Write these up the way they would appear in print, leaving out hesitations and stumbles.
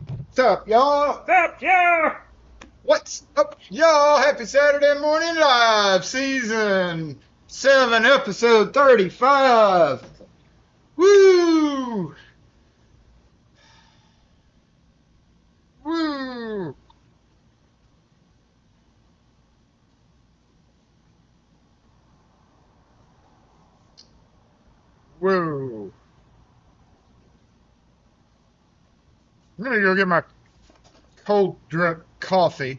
What's up, y'all? What's up, yeah? What's up, y'all? Happy Saturday Morning Live, Season 7, Episode 35. Woo! Woo! Woo! I'm gonna go get my cold drip coffee.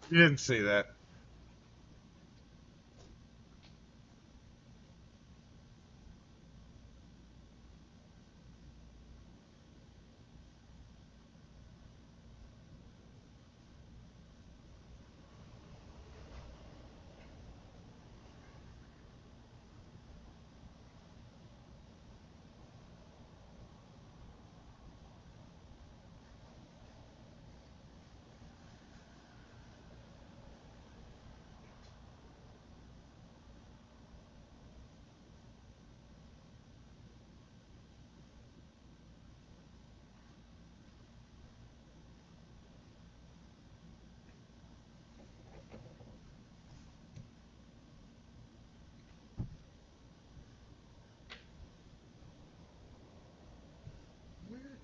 You didn't see that.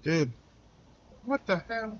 Dude, what the hell?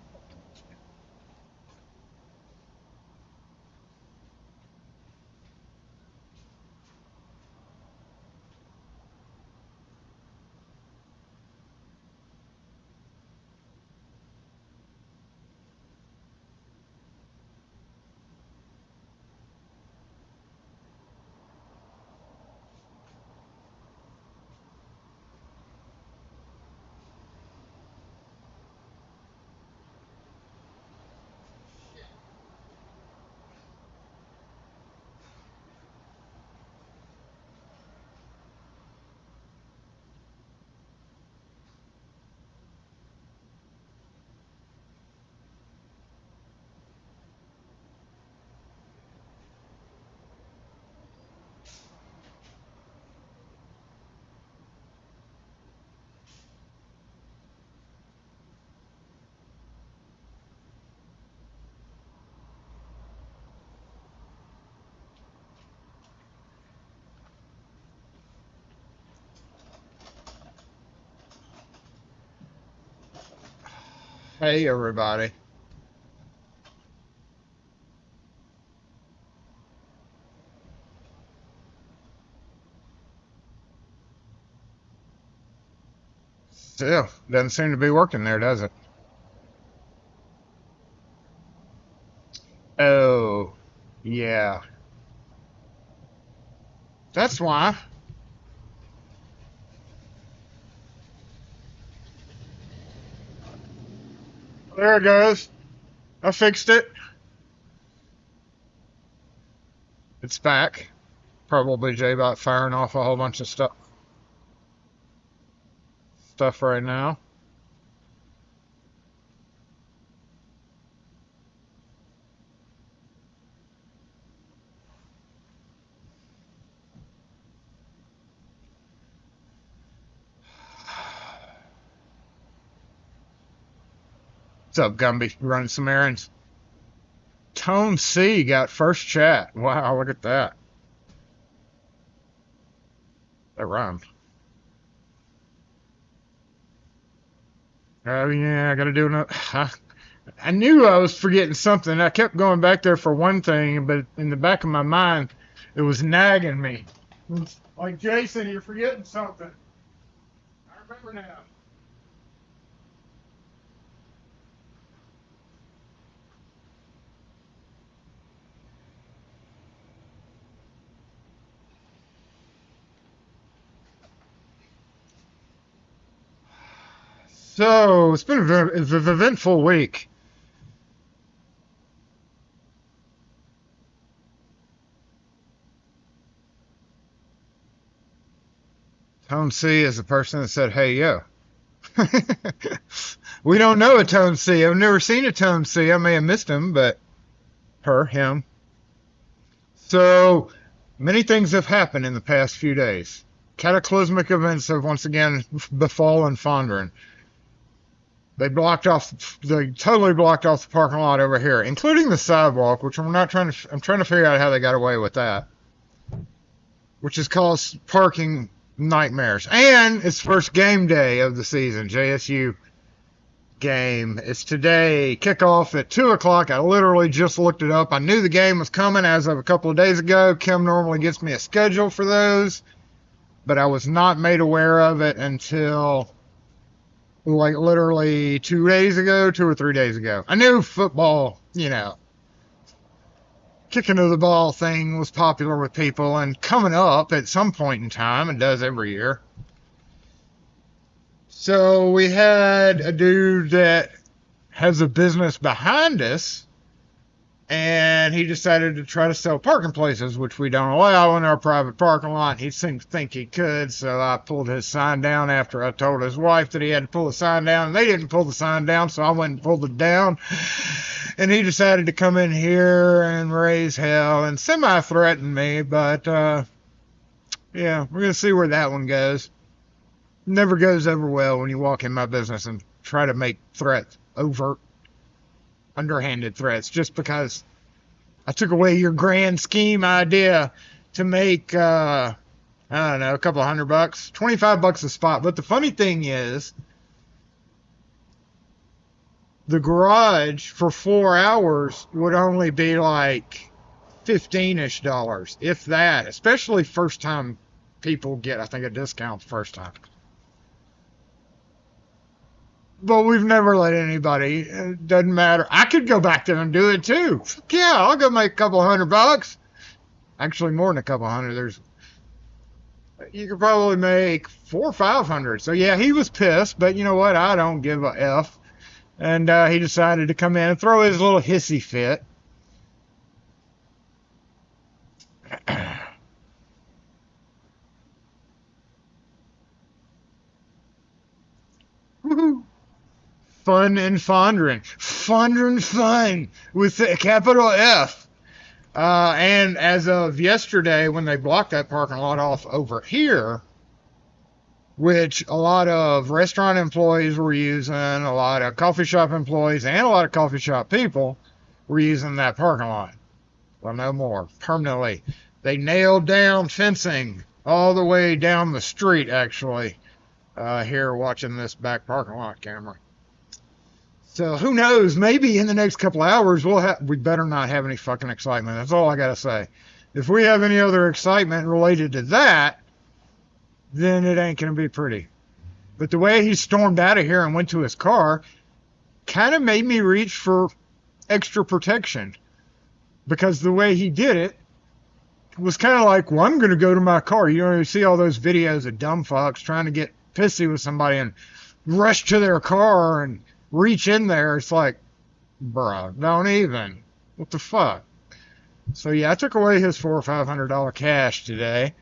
Hey, everybody. Still, doesn't seem to be working there, does it? Oh, yeah. That's why. There it goes. I fixed it. It's back. Probably J-Bot firing off a whole bunch of stuff right now. What's up, Gumby? You running some errands? Tone C got first chat. Wow, look at that. That rhymed. Oh, yeah, I gotta do another. I knew I was forgetting something. I kept going back there for one thing, but in the back of my mind, it was nagging me. It was like, Jason, you're forgetting something. I remember now. So, it's been an eventful week. Tone C is the person that said, hey, yo. We don't know a Tone C. I've never seen a Tone C. I may have missed him, but her, him. So many things have happened in the past few days. Cataclysmic events have once again befallen Fondren. They totally blocked off the parking lot over here, including the sidewalk, which I'm trying to figure out how they got away with that, which has caused parking nightmares. And it's first game day of the season, JSU game. It's today, kickoff at 2 o'clock. I literally just looked it up. I knew the game was coming as of a couple of days ago. Kim normally gets me a schedule for those, but I was not made aware of it until like literally 2 days ago, 2 or 3 days ago. I knew football, kicking of the ball thing was popular with people and coming up at some point in time. It does every year. So we had a dude that has a business behind us, and he decided to try to sell parking places, which we don't allow in our private parking lot. He seemed to think he could, so I pulled his sign down after I told his wife that he had to pull the sign down, and they didn't pull the sign down, so I went and pulled it down. And he decided to come in here and raise hell and semi-threaten me, but yeah, we're going to see where that one goes. Never goes over well when you walk in my business and try to make threats, overt, underhanded threats, just because I took away your grand scheme idea to make, I don't know, a couple of $100, $25 a spot. But the funny thing is, the garage for 4 hours would only be like $15-ish, if that, especially first time people get, I think, a discount the first time. But we've never let anybody. It doesn't matter. I could go back there and do it too. Yeah, I'll go make a couple $100. Actually, more than a couple hundred. You could probably make 400 or 500. So yeah, he was pissed. But you know what? I don't give a f. And he decided to come in and throw his little hissy fit. Woohoo! Fun and Fondren. Fondren fun with a capital F. And as of yesterday, when they blocked that parking lot off over here, which a lot of restaurant employees were using, a lot of coffee shop employees, and a lot of coffee shop people were using that parking lot. Well, no more. Permanently. They nailed down fencing all the way down the street, actually, here watching this back parking lot camera. So who knows? Maybe in the next couple hours we better not have any fucking excitement. That's all I gotta say. If we have any other excitement related to that, then it ain't gonna be pretty. But the way he stormed out of here and went to his car kind of made me reach for extra protection, because the way he did it was kind of like, well, I'm gonna go to my car. You see all those videos of dumb fucks trying to get pissy with somebody and rush to their car and reach in there. It's like, bruh, don't even. What the fuck? So yeah, I took away his $400 or $500 cash today.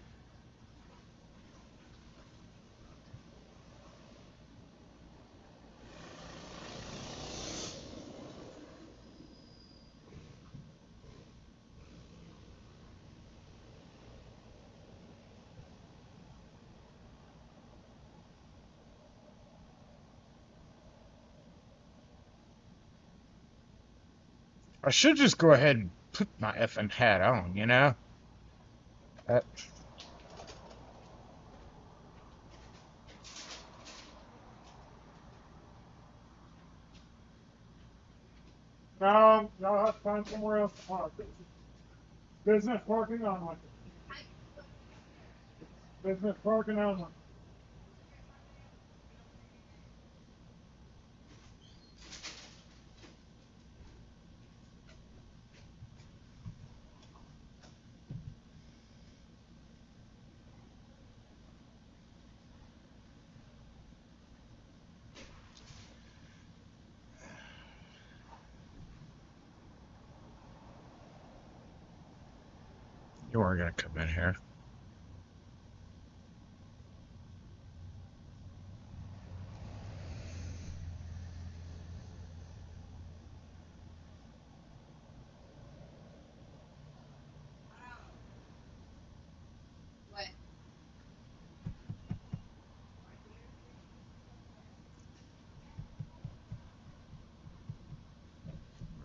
I should just go ahead and put my effing hat on, you know? No, I'll have to find somewhere else to park. Business parking only. Business parking only. You weren't gonna come in here.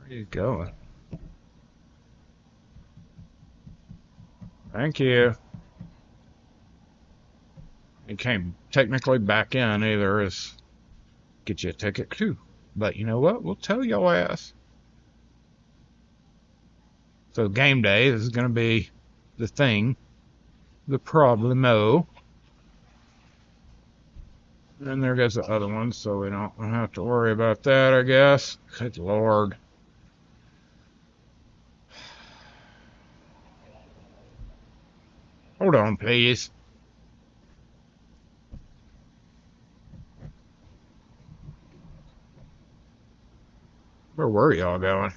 Where are you going? Thank you. You can't technically back in either. Is get you a ticket too. But you know what? We'll tell your ass. So game day is going to be the thing, the problemo. And there goes the other one, so we don't have to worry about that, I guess. Good Lord. Hold on, please. Where were y'all going?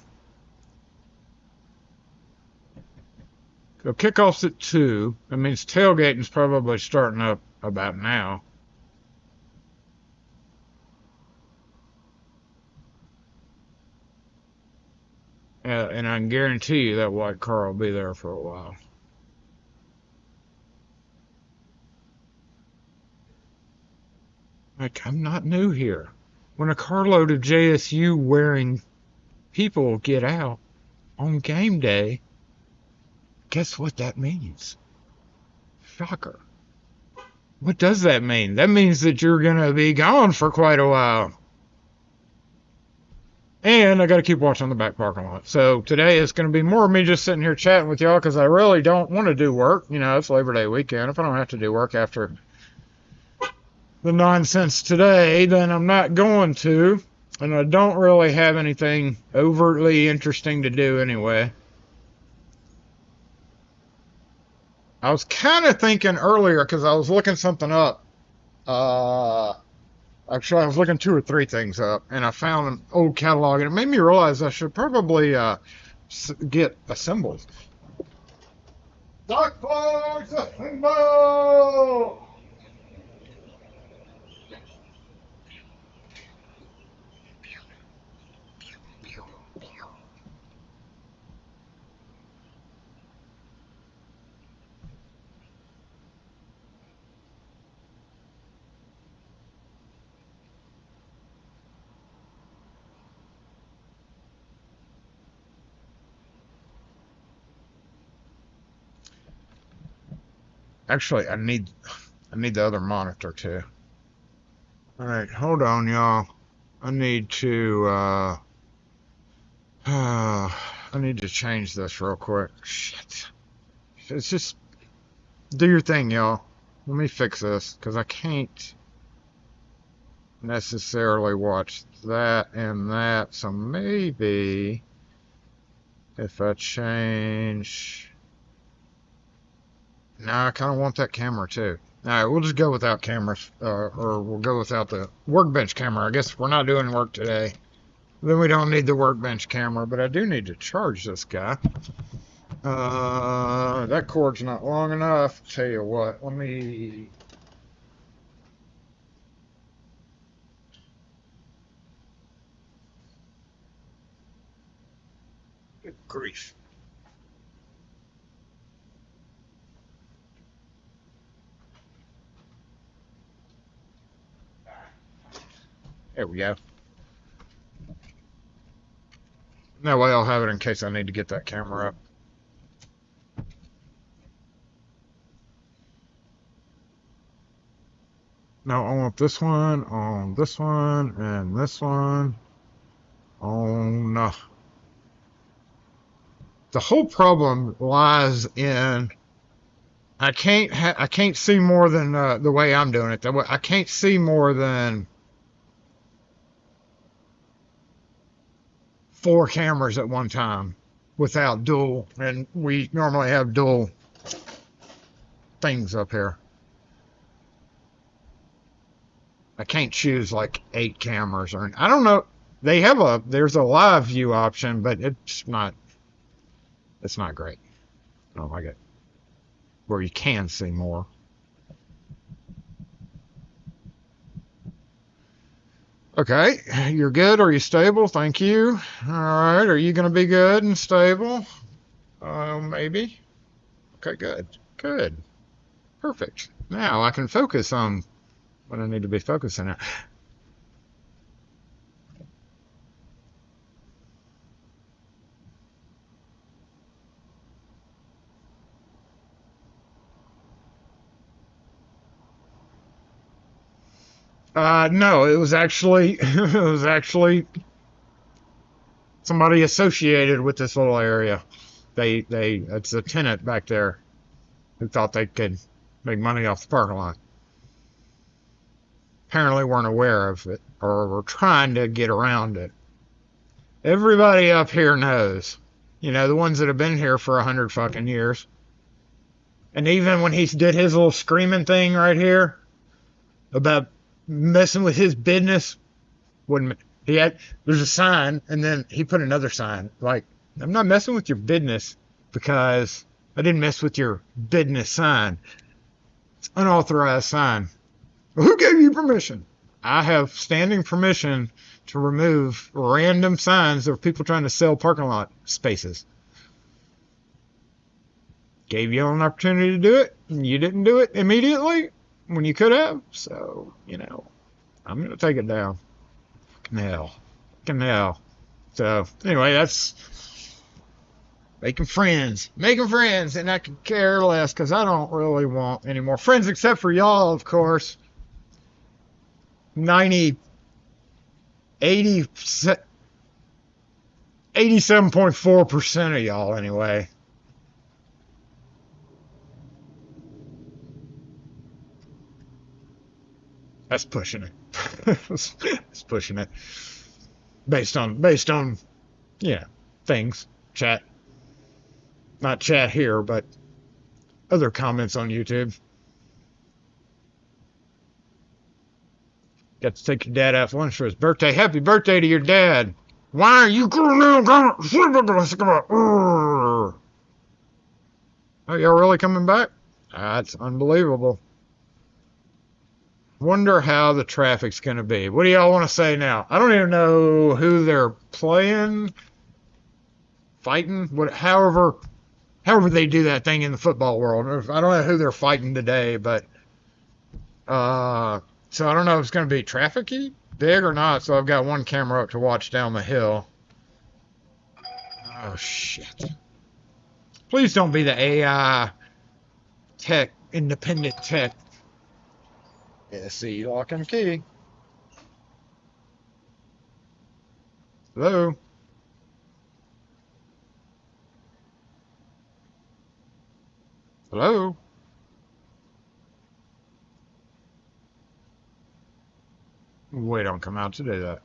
So kickoff's at 2. That means tailgating's probably starting up about now. And I can guarantee you that white car will be there for a while. Like, I'm not new here. When a carload of JSU wearing people get out on game day, guess what that means? Shocker. What does that mean? That means that you're going to be gone for quite a while. And I got to keep watching the back parking lot. So today it's going to be more of me just sitting here chatting with y'all because I really don't want to do work. You know, it's Labor Day weekend. If I don't have to do work after the nonsense today, then I'm not going to. And I don't really have anything overtly interesting to do anyway. I was kind of thinking earlier because I was looking something up. Actually, I was looking 2 or 3 things up, and I found an old catalog, and it made me realize I should probably get assembled. Dock flags assemble! Actually, I need the other monitor too. All right, hold on, y'all. I need to change this real quick. Shit. It's just do your thing, y'all. Let me fix this because I can't necessarily watch that and that. So maybe if I change. No, I kind of want that camera too. All right, we'll just go without cameras, or we'll go without the workbench camera. I guess we're not doing work today. Then we don't need the workbench camera, but I do need to charge this guy. That cord's not long enough. Tell you what, let me... Good grief. There we go. That way I'll have it in case I need to get that camera up. Now I want this one on this one and this one on... the whole problem lies in I can't see more than the way I'm doing it. I can't see more than 4 cameras at one time without dual, and we normally have dual things up here. I can't choose like 8 cameras or I don't know. They have there's a live view option, but it's not great. I don't like it. Where you can see more. Okay, you're good. Are you stable? Thank you. All right, are you going to be good and stable? Maybe. Okay, good. Good. Perfect. Now I can focus on what I need to be focusing on. No, it was actually somebody associated with this little area. It's a tenant back there who thought they could make money off the parking lot. Apparently weren't aware of it or were trying to get around it. Everybody up here knows. You know, the ones that have been here for 100 fucking years. And even when he did his little screaming thing right here about messing with his business, when there's a sign, and then he put another sign like, I'm not messing with your business because I didn't mess with your business sign. It's unauthorized sign. Well, who gave you permission? I have standing permission to remove random signs of people trying to sell parking lot spaces. Gave you an opportunity to do it, and you didn't do it immediately when you could have. So, you know, I'm going to take it down. Fucking hell. Fucking hell. So, anyway, that's making friends. Making friends, and I could care less because I don't really want any more friends except for y'all, of course. 87.4% of y'all, anyway. That's pushing it. That's pushing it. Based on, yeah, things. Chat. Not chat here, but other comments on YouTube. Got to take your dad out for lunch for his birthday. Happy birthday to your dad. Why are you going out? Oh, y'all really coming back? That's unbelievable. Wonder how the traffic's going to be. What do y'all want to say now? I don't even know who they're playing, fighting, however they do that thing in the football world. I don't know who they're fighting today, but so I don't know if it's going to be trafficy, big or not. So I've got one camera up to watch down the hill. Oh shit! Please don't be the AI tech, independent tech. Yeah, see, lock and key. Hello? Hello? We don't come out to do that.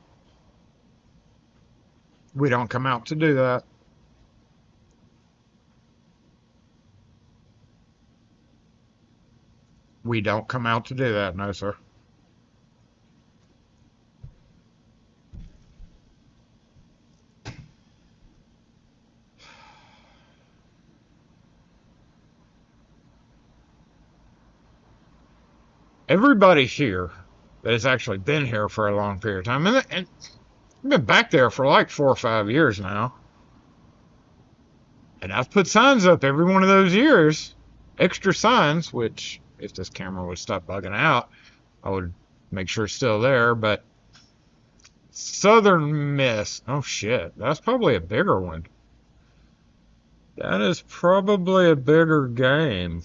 We don't come out to do that. We don't come out to do that, no, sir. Everybody here that has actually been here for a long period of time, and I've been back there for like 4 or 5 years now, and I've put signs up every one of those years, extra signs, which if this camera would stop bugging out, I would make sure it's still there. But Southern Miss, oh shit, that's probably a bigger one. That is probably a bigger game.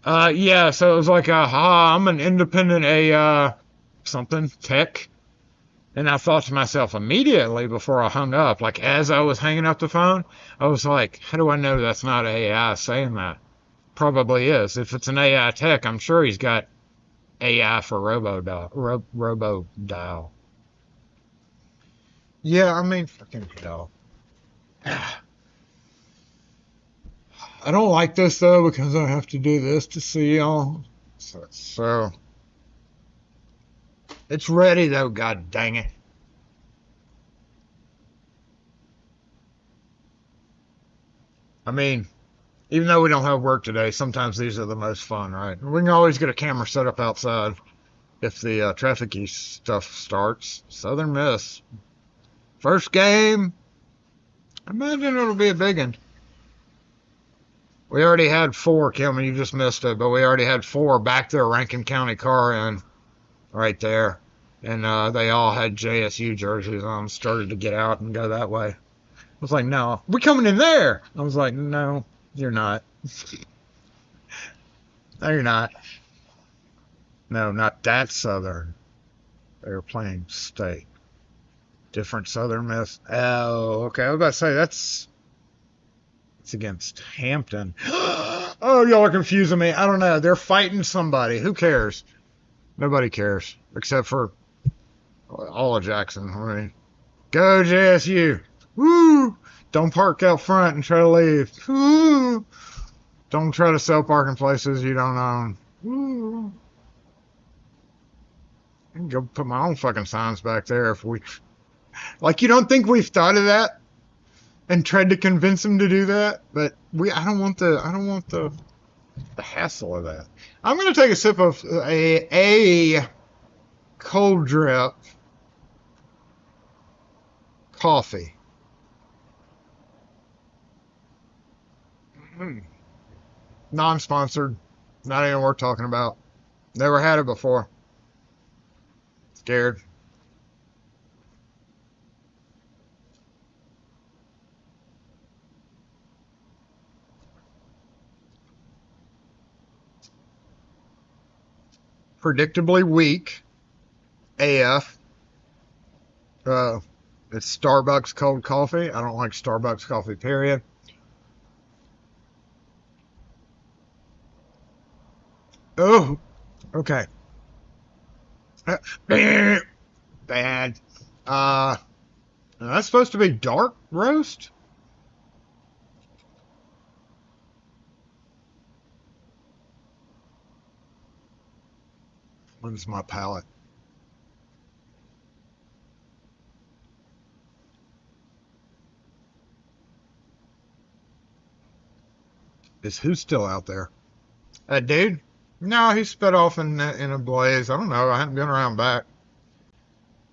Yeah, so it was like, I'm an independent something tech. And I thought to myself immediately before I hung up, like as I was hanging up the phone, I was like, how do I know that's not AI saying that? Probably is. If it's an AI tech, I'm sure he's got AI for robo dial. Yeah, I mean, fucking hell. I don't like this though because I have to do this to see y'all. So it's ready though, god dang it. I mean, even though we don't have work today, sometimes these are the most fun, right? We can always get a camera set up outside if the traffic-y stuff starts. Southern Miss. First game. I imagine it'll be a big one. We already had 4, Kim, you just missed it, but we already had 4 back there Rankin County car in right there. And they all had JSU jerseys on, started to get out and go that way. I was like, no, we're coming in there. I was like, no, you're not. No, you're not. No, not that Southern. They were playing state. Different Southern Miss. Oh, okay. I was about to say it's against Hampton. Oh, y'all are confusing me. I don't know. They're fighting somebody. Who cares? Nobody cares except for all of Jackson. I mean, go JSU. Woo! Don't park out front and try to leave. Woo! Don't try to sell parking places you don't own. Woo! I can go put my own fucking signs back there if we... Like, you don't think we've thought of that and tried to convince them to do that? But I don't want the hassle of that. I'm going to take a sip of a cold drip coffee. Non-sponsored. Not even worth talking about. Never had it before. Scared. Predictably weak. AF. It's Starbucks cold coffee. I don't like Starbucks coffee, period. Oh, okay. Bad. That's supposed to be dark roast? When's my palate? Is who still out there? That dude? No, he sped off in a blaze. I don't know. I haven't been around back.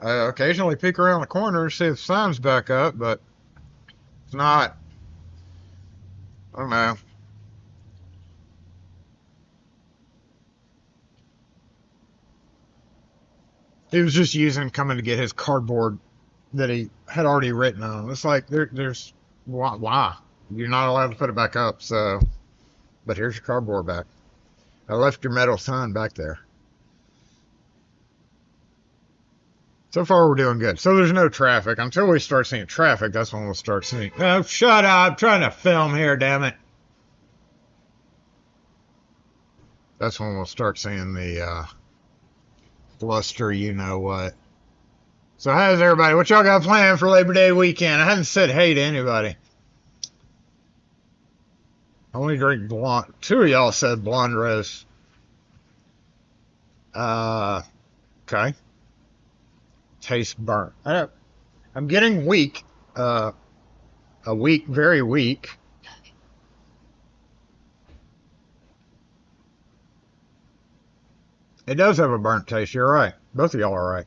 I occasionally peek around the corner to see if the sign's back up, but it's not. I don't know. He was just coming to get his cardboard that he had already written on. It's like, there's, why? You're not allowed to put it back up, so, but here's your cardboard back. I left your metal sign back there. So far, we're doing good. So there's no traffic. Until we start seeing traffic, that's when we'll start seeing... Oh, shut up. I'm trying to film here, damn it. That's when we'll start seeing the bluster, you know what. So how's everybody? What y'all got planned for Labor Day weekend? I haven't said hey to anybody. I only drink blonde. Two of y'all said blonde roast. Okay. Tastes burnt. I'm getting weak. Very weak. It does have a burnt taste. You're right. Both of y'all are right.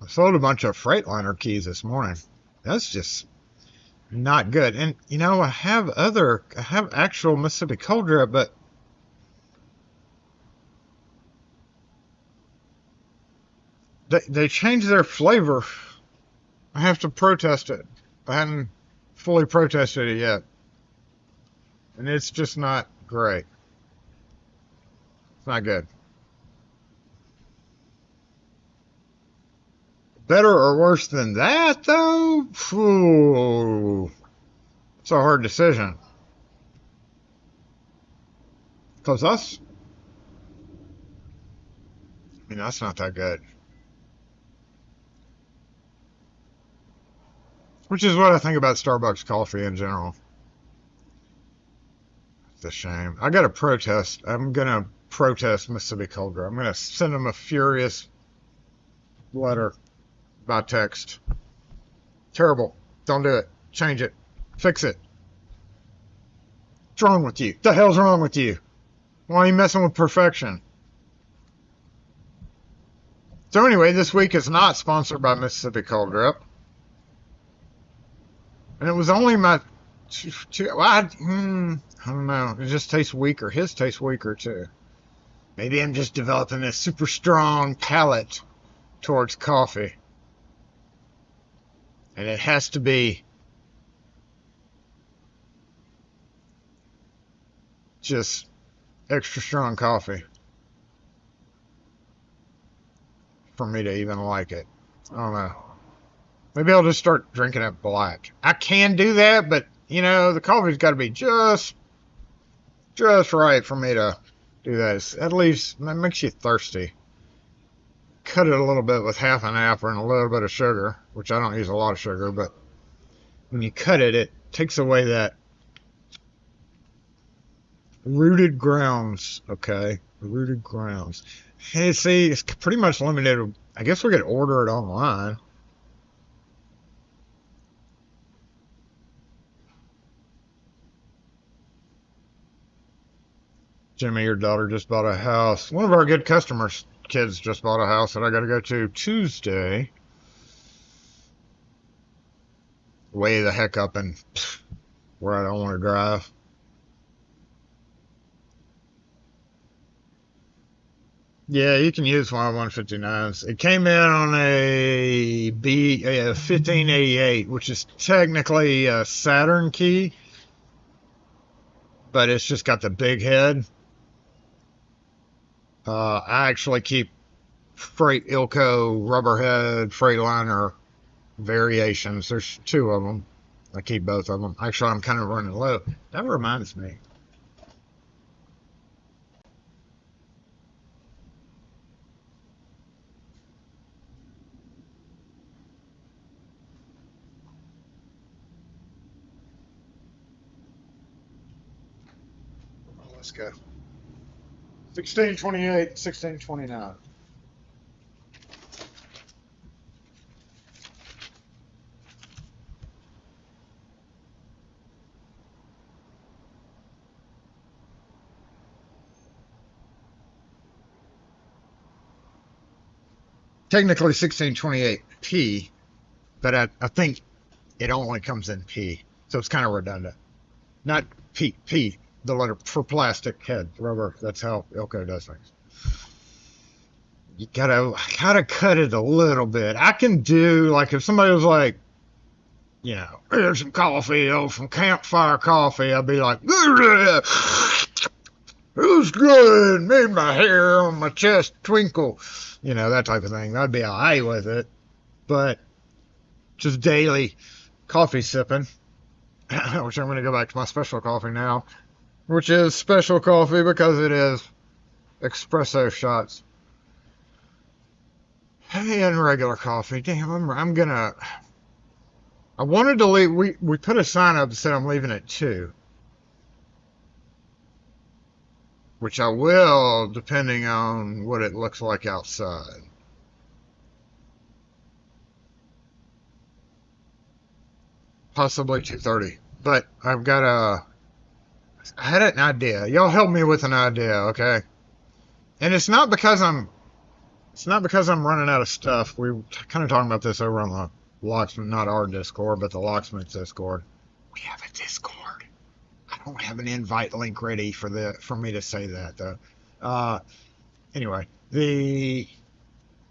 I sold a bunch of Freightliner keys this morning. That's just not good. And, you know, I have actual Mississippi cold drip, but they changed their flavor. I have to protest it. I haven't fully protested it yet. And it's just not great. It's not good. Better or worse than that, though? Ooh, it's a hard decision. Because that's not that good. Which is what I think about Starbucks coffee in general. It's a shame. I got to protest. I'm going to protest Mississippi Cold Drip. I'm going to send them a furious letter by text. Terrible. Don't do it. Change it. Fix it. What's wrong with you? What the hell's wrong with you? Why are you messing with perfection? So anyway, this week is not sponsored by Mississippi Cold Drip. And it was only my Well, I don't know. It just tastes weaker. His tastes weaker too. Maybe I'm just developing this super strong palate towards coffee. And it has to be just extra strong coffee for me to even like it. I don't know. Maybe I'll just start drinking it black. I can do that, but, you know, the coffee's got to be just right for me to do that. At least it makes you thirsty. Cut it a little bit with half an apple and a little bit of sugar, which I don't use a lot of sugar, but when you cut it, it takes away that rooted grounds, okay? Rooted grounds. Hey, see, it's pretty much limited. I guess we could order it online. Jimmy, your daughter just bought a house. One of our good customers' kids just bought a house that I got to go to Tuesday. Way the heck up and where I don't want to drive. Yeah, you can use one of 159s. It came in on a 1588, which is technically a Saturn key, but it's just got the big head. I actually keep Freight Ilco Rubberhead Freightliner variations. There's two of them. I keep both of them. Actually, I'm kind of running low. That reminds me. Let's go. 1628, 1629. Technically 1628P, but I think it only comes in P, so it's kind of redundant. Not P, the letter for plastic head, rubber. That's how Ilco does things. You gotta cut it a little bit. I can do, like, if somebody was like, you know, here's some coffee, from Campfire Coffee, I'd be like, it was good, made my hair on my chest twinkle, you know, that type of thing. I'd be all right with it. But just daily coffee sipping, which I'm going to go back to my special coffee now, which is special coffee because it is espresso shots and regular coffee. Damn, I'm gonna. I wanted to leave. We put a sign up that said I'm leaving at 2, which I will, depending on what it looks like outside. Possibly 2:30, but I've got I had an idea. Y'all help me with an idea, okay? And it's not because I'm running out of stuff. We were kind of talking about this over on the Locksmith, not our Discord, but the Locksmith Discord. We have a Discord. I don't have an invite link ready for me to say that though. Anyway, the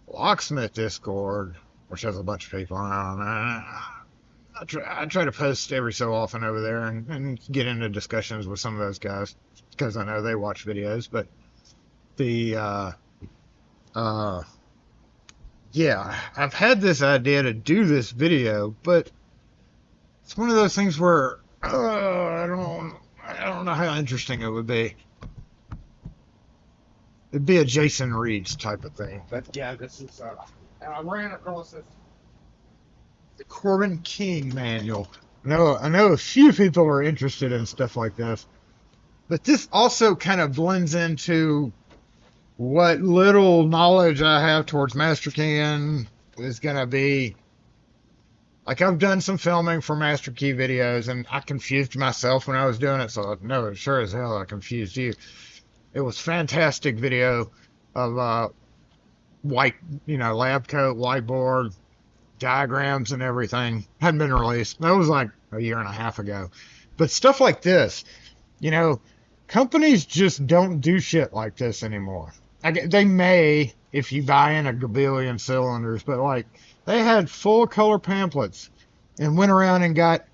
Locksmith Discord, which has a bunch of people, I try to post every so often over there and get into discussions with some of those guys because I know they watch videos. But yeah, I've had this idea to do this video, but it's one of those things where I don't know how interesting it would be. It'd be a Jason Reeds type of thing. But yeah, this is I ran across this. The Corbin King manual. I know a few people are interested in stuff like this, but this also kind of blends into what little knowledge I have towards Master Key is going to be. Like, I've done some filming for Master Key videos, and I confused myself when I was doing it, so no, sure as hell I confused you. It was fantastic video of lab coat, whiteboard, diagrams and everything. Hadn't been released. That was like a year and a half ago. But stuff like this, you know, companies just don't do shit like this anymore. They may, if you buy in a gabillion cylinders, but like they had full color pamphlets and went around and got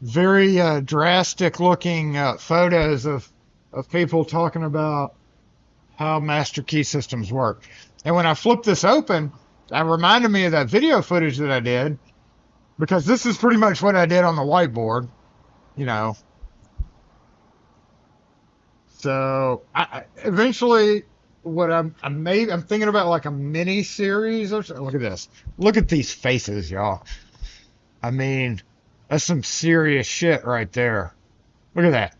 very drastic looking photos of people talking about how master key systems work. And when I flipped this open, that reminded me of that video footage that I did, because this is pretty much what I did on the whiteboard, you know. So eventually, what I'm thinking about like a mini series or something. Look at this. Look at these faces, y'all. I mean, that's some serious shit right there. Look at that.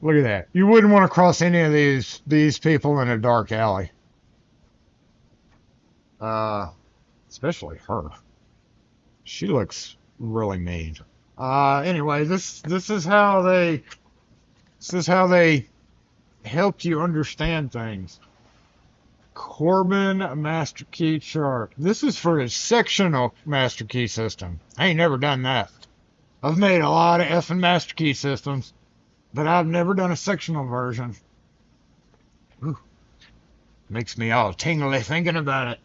Look at that. You wouldn't want to cross any of these people in a dark alley. Especially her. She looks really mean. Anyway, this is how they help you understand things. Corbin master key chart. This is for a sectional master key system. I ain't never done that. I've made a lot of effing master key systems, but I've never done a sectional version. Ooh, makes me all tingly thinking about it.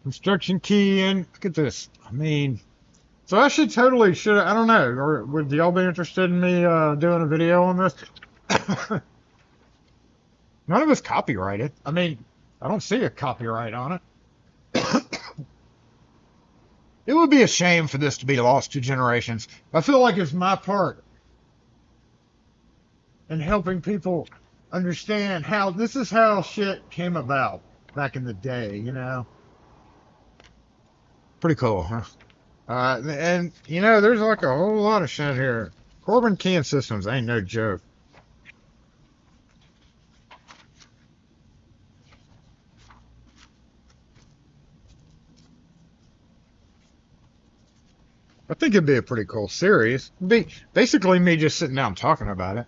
Instruction key in. Look at this. I mean, so I should I don't know. Or would y'all be interested in me doing a video on this? None of it's copyrighted. I mean, I don't see a copyright on it. It would be a shame for this to be lost to generations. I feel like it's my part in helping people understand how this is how shit came about back in the day, you know. Pretty cool, huh? And you know, there's like a whole lot of shit here. Corbin keying systems ain't no joke. I think it'd be a pretty cool series. It'd be basically me just sitting down talking about it.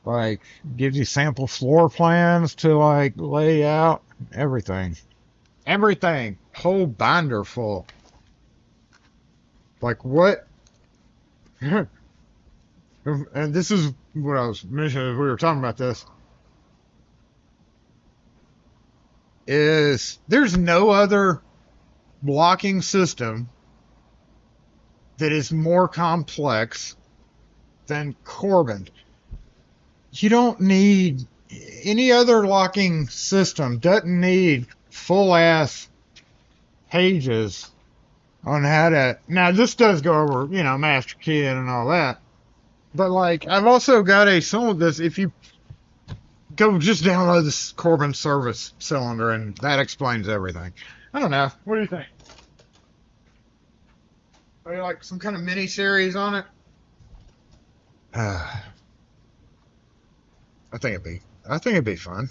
Like, gives you sample floor plans to like lay out everything. Everything. Whole binder full. Like what? And this is what I was mentioning as we were talking about this. Is there's no other blocking system that is more complex than Corbin. You don't need any other locking system doesn't need full ass pages on how to. Now this does go over, you know, master keying and all that, but like I've also got some of this. If you go just download this Corbin service cylinder, and that explains everything. I don't know. What do you think? Are you like some kind of mini series on it? I think it'd be fun.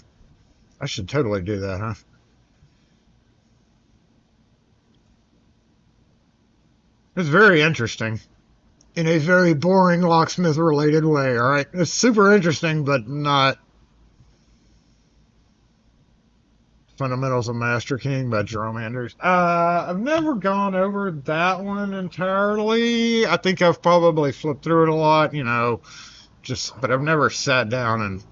I should totally do that, huh? It's very interesting. In a very boring locksmith related way, alright? It's super interesting, but not Fundamentals of Master Keying by Jerome Anders. I've never gone over that one entirely. I think I've probably flipped through it a lot, you know, but I've never sat down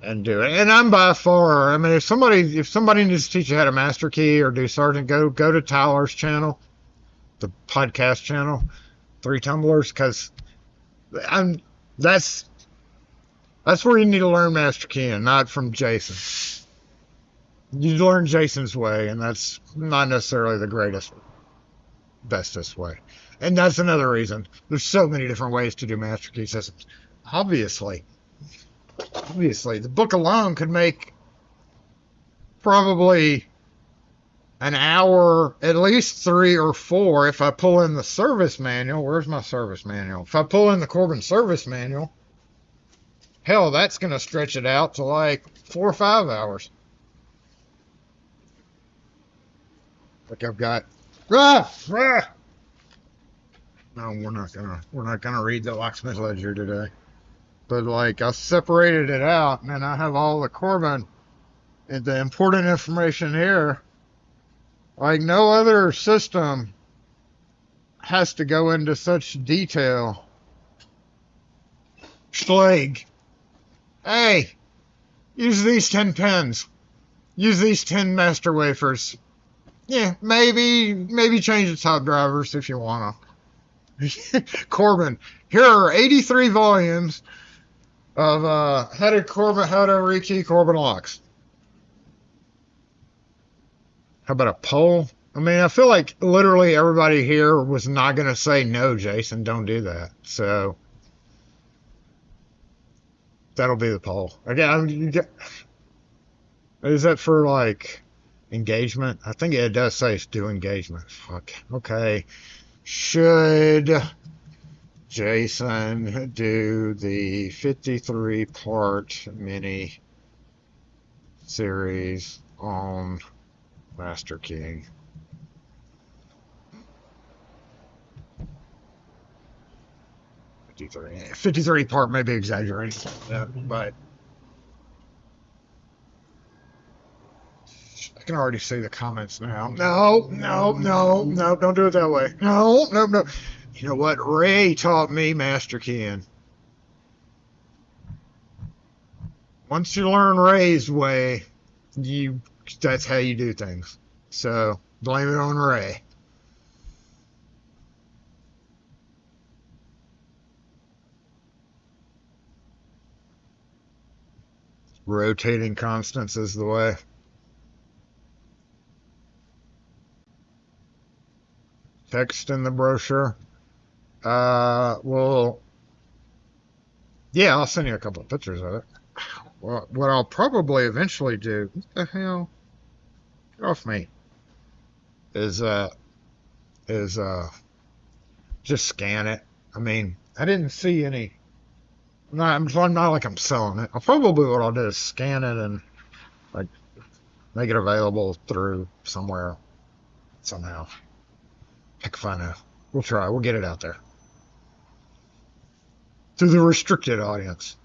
and do it. And I'm by far, I mean, if somebody needs to teach you how to master key or do Sergeant, go to Tyler's channel, the podcast channel, 3 Tumblers, because that's where you need to learn master keying, not from Jason. You learn Jason's way, and that's not necessarily the bestest way. And that's another reason. There's so many different ways to do master key systems. Obviously, the book alone could make probably an hour, at least 3 or 4, if I pull in the service manual. Where's my service manual? If I pull in the Corbin service manual, hell, that's going to stretch it out to like 4 or 5 hours. Like I've got. No, we're not gonna read the Locksmith Ledger today. But like I separated it out, and I have all the Corbin and the important information here. Like no other system has to go into such detail. Schlag. Hey, use these 10 pins. Use these 10 master wafers. Yeah, maybe change the top drivers if you want to. Corbin, here are 83 volumes of how to rekey Corbin locks. How about a poll? I mean, I feel like literally everybody here was not going to say no, Jason, don't do that. So that'll be the poll. Again, is that for like engagement? I think it does say do engagement. Fuck. Okay. Should Jason do the 53-part mini series on Master King? Fifty-three part may be exaggerating, but I can already see the comments now. No, don't do it that way. No. You know what? Ray taught me Master King. Once you learn Ray's way, that's how you do things. So blame it on Ray. Rotating constants is the way. Text in the brochure. Well, yeah, I'll send you a couple of pictures of it. Well, what I'll probably eventually do, what the hell? Get off me. Is just scan it. I mean, I didn't see any. I'm not like I'm selling it. Probably what I'll do is scan it and like make it available through somewhere somehow. Heck if I know. We'll try. We'll get it out there to the restricted audience.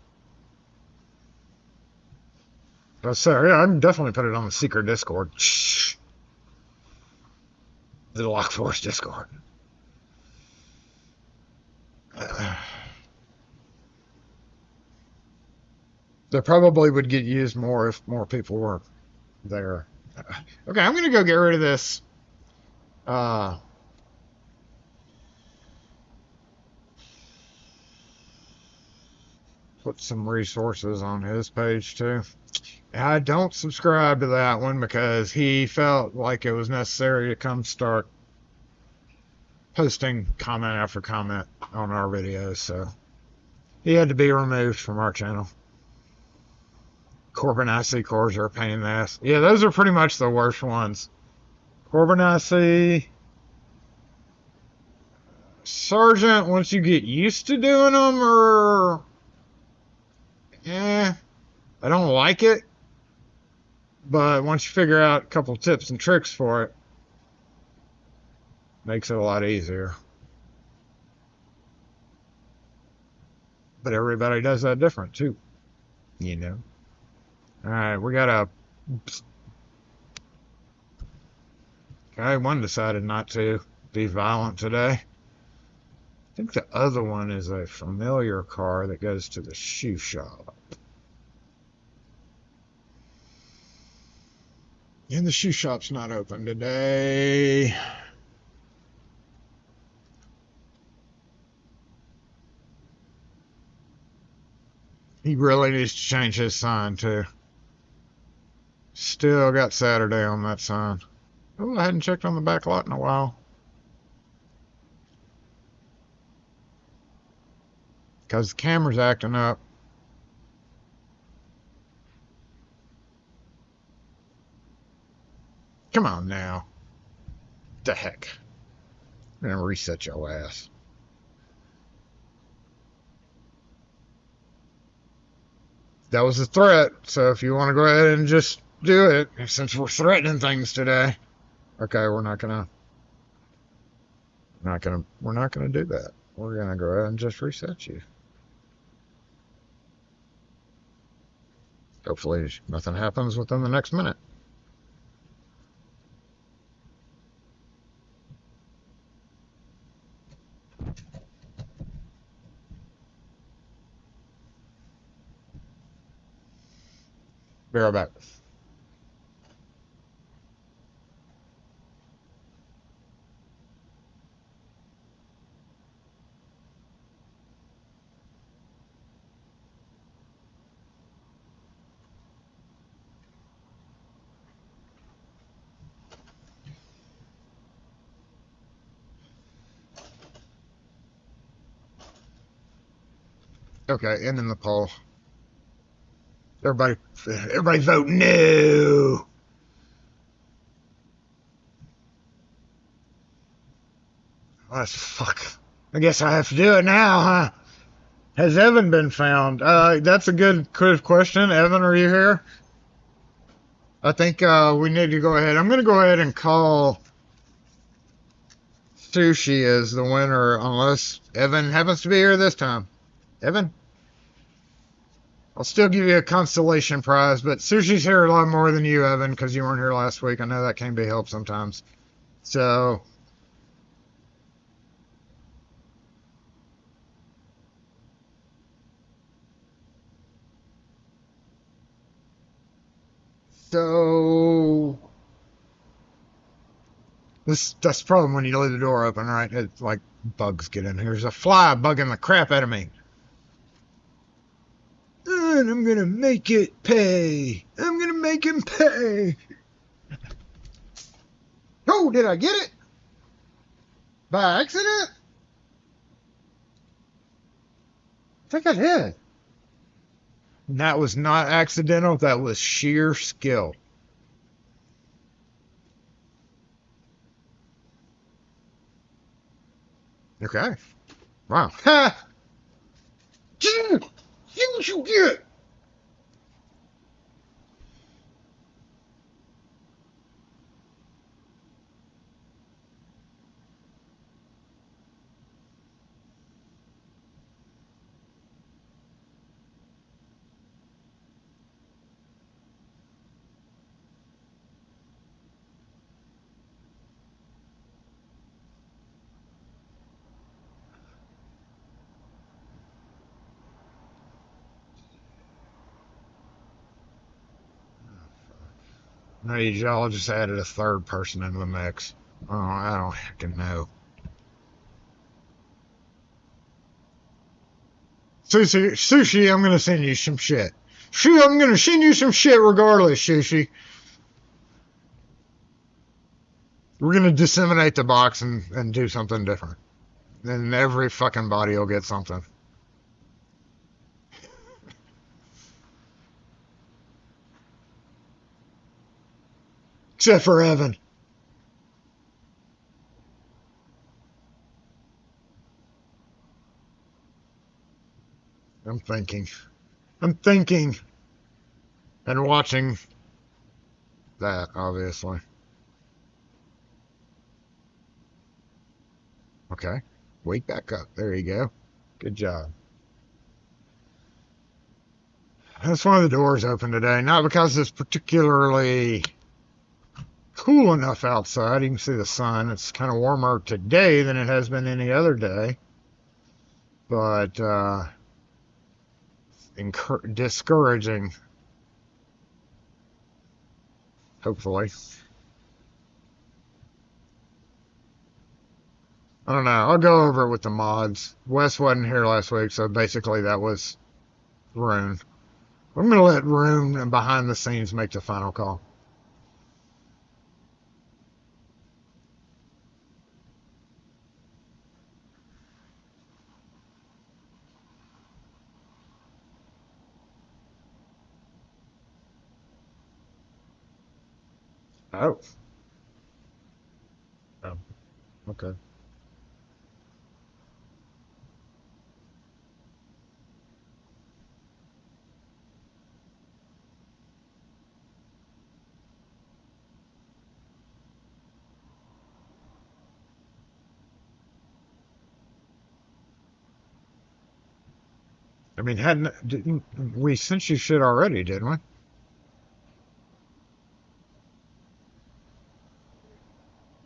But sorry, yeah, I can definitely put it on the secret Discord. Shh. The Lock Force Discord. They probably would get used more if more people were there. Okay, I'm gonna go get rid of this. Put some resources on his page too. I don't subscribe to that one because he felt like it was necessary to come start posting comment after comment on our videos, so he had to be removed from our channel. Corbin IC cores are a pain in the ass. Yeah, those are pretty much the worst ones. Corbin IC. Sergeant, once you get used to doing them, or I don't like it. But once you figure out a couple tips and tricks for it, makes it a lot easier. But everybody does that different too, you know. Alright, we got a guy. One decided not to be violent today. I think the other one is a familiar car that goes to the shoe shop. And the shoe shop's not open today. He really needs to change his sign too. Still got Saturday on that sign. Oh, I hadn't checked on the back lot in a while. Because the camera's acting up. Come on now. What the heck? I'm gonna reset your ass. That was a threat, so if you want to go ahead and just do it, since we're threatening things today. Okay, we're not gonna do that. We're gonna go ahead and just reset you. Hopefully nothing happens within the next minute. Be right back. Okay, ending the poll. Everybody vote no. What the fuck? I guess I have to do it now, huh? Has Evan been found? That's a good question. Evan, are you here? I think we need to go ahead. I'm going to go ahead and call Sushi as the winner, unless Evan happens to be here this time. Evan? I'll still give you a consolation prize, but Sushi's here a lot more than you, Evan, because you weren't here last week. I know that can be helped sometimes. So, so that's the problem when you leave the door open, right? It's like bugs get in here. There's a fly bugging the crap out of me. And I'm gonna make it pay. I'm gonna make him pay. Oh, did I get it? By accident? I think I did. And that was not accidental. That was sheer skill. Okay. Wow. Ha! See what you get. No, y'all just added a third person into the mix. Oh, I don't fucking know. Sushi, I'm gonna send you some shit. Shoot, I'm gonna send you some shit regardless, Sushi. We're gonna disseminate the box and do something different. Then every fucking body will get something. Except for Evan. I'm thinking. I'm thinking. And watching that, obviously. Okay. Wake back up. There you go. Good job. That's one of the doors open today. Not because it's particularly cool enough outside. You can see the sun. It's kind of warmer today than it has been any other day. But discouraging. Hopefully. I don't know. I'll go over it with the mods. Wes wasn't here last week, so basically that was Rune. I'm going to let Rune behind the scenes make the final call. Oh. Oh. Okay. I mean, didn't we sent you shit already, didn't we?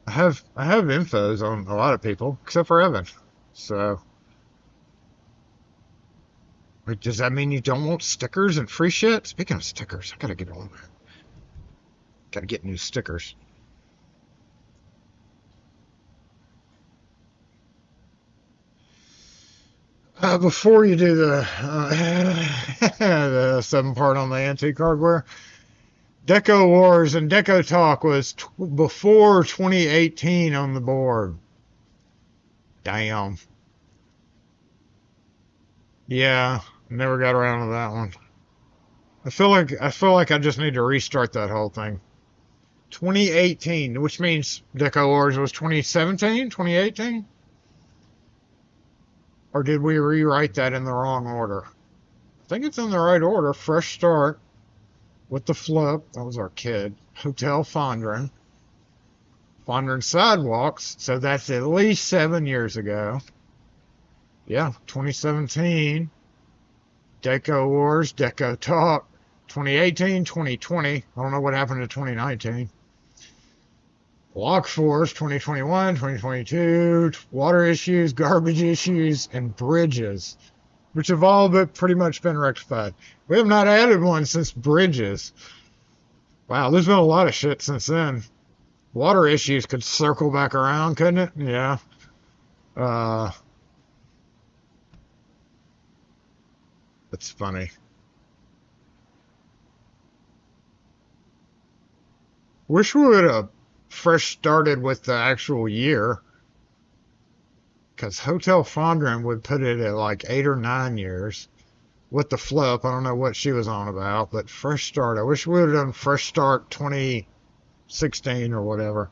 I have infos on a lot of people, except for Evan. So Wait, does that mean you don't want stickers and free shit? Speaking of stickers, I gotta get on that. Gotta get new stickers. Before you do the, the 7 part on the antique hardware, Deco Wars and Deco Talk was before 2018 on the board. Damn. Yeah, never got around to that one. I feel like I just need to restart that whole thing. 2018, which means Deco Wars was 2017, 2018? Or did we rewrite that in the wrong order? I think it's in the right order. Fresh Start with the flip. That was our kid. Hotel Fondren. Fondren Sidewalks. So that's at least 7 years ago. Yeah, 2017. Deco Wars, Deco Talk. 2018, 2020. I don't know what happened to 2019. Lock Force, 2021, 2022. Water issues, garbage issues, and bridges, which have all but pretty much been rectified. We have not added one since bridges. Wow, there's been a lot of shit since then. Water issues could circle back around, couldn't it? Yeah. It's funny. Wish we would have fresh started with the actual year. Because Hotel Fondren would put it at like 8 or 9 years. With the flip, I don't know what she was on about, but fresh start. I wish we would have done fresh start 2016 or whatever.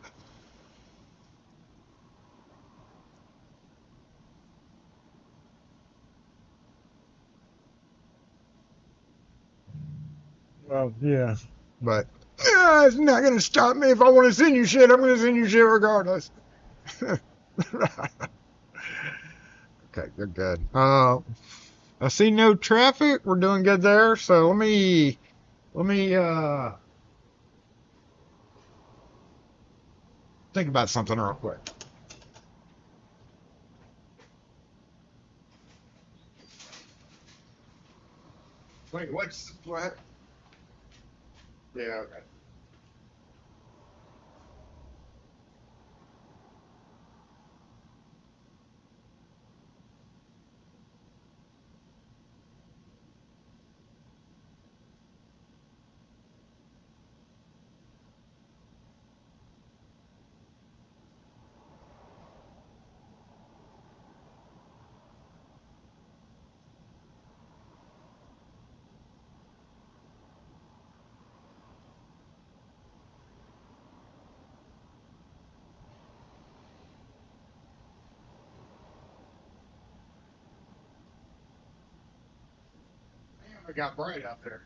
Well, yeah. But it's not going to stop me. If I want to send you shit, I'm going to send you shit regardless. Okay, good, good. I see no traffic. We're doing good there. So let me think about something real quick. Wait, what? Yeah, okay. Damn, it got bright out there.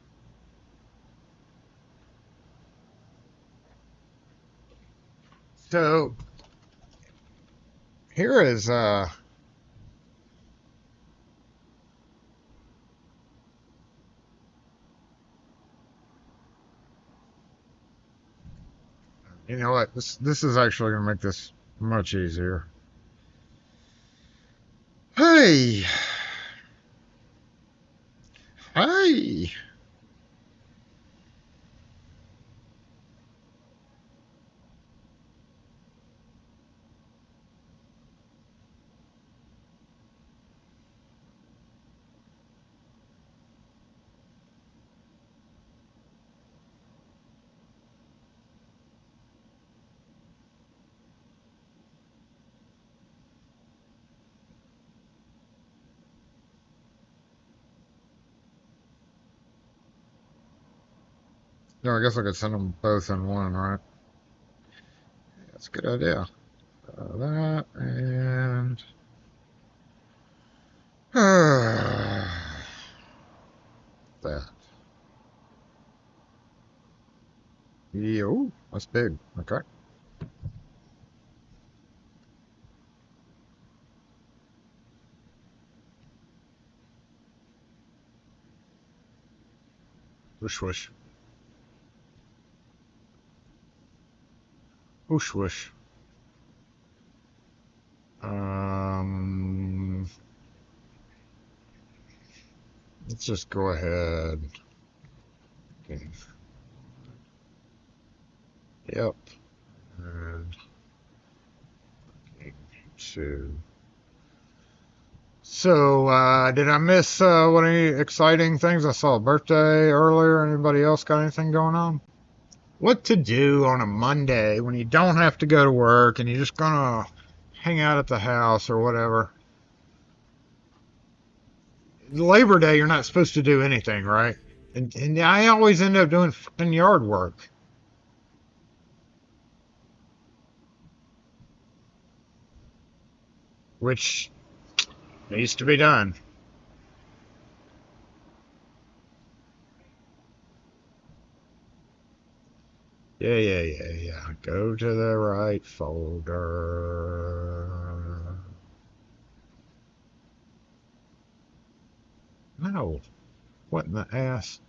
So here is you know what? This is actually gonna make this much easier. Hey, hey. No, I guess I could send them both in one, right? That's a good idea. That and that. Yo, that's big. Okay. Whoosh whoosh. Whoosh whoosh. Um. let's just go ahead. Okay. Yep. And two. So, did I miss any exciting things? I saw a birthday earlier. Anybody else got anything going on? What to do on a Monday when you don't have to go to work and you're just gonna hang out at the house or whatever? Labor Day, you're not supposed to do anything, right? And I always end up doing fucking yard work. Which needs to be done. Yeah. Go to the right folder. No. What in the ass?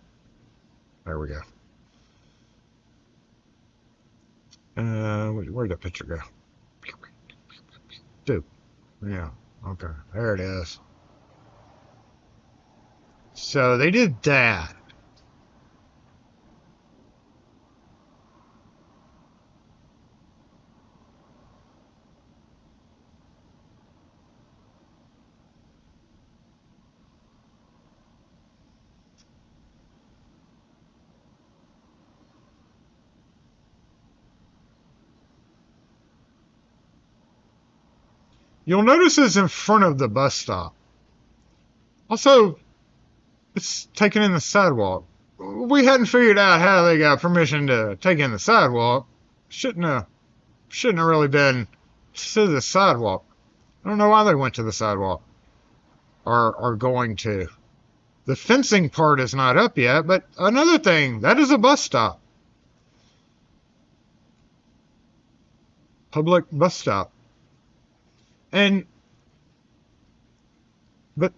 There we go. Where'd the picture go? Dude. Yeah. Okay. There it is. So they did that. You'll notice it's in front of the bus stop. Also, it's taking in the sidewalk. We hadn't figured out how they got permission to take in the sidewalk. Shouldn't have really been to the sidewalk. I don't know why they went to the sidewalk. Or are going to. The fencing part is not up yet, but another thing, that is a bus stop. Public bus stop. But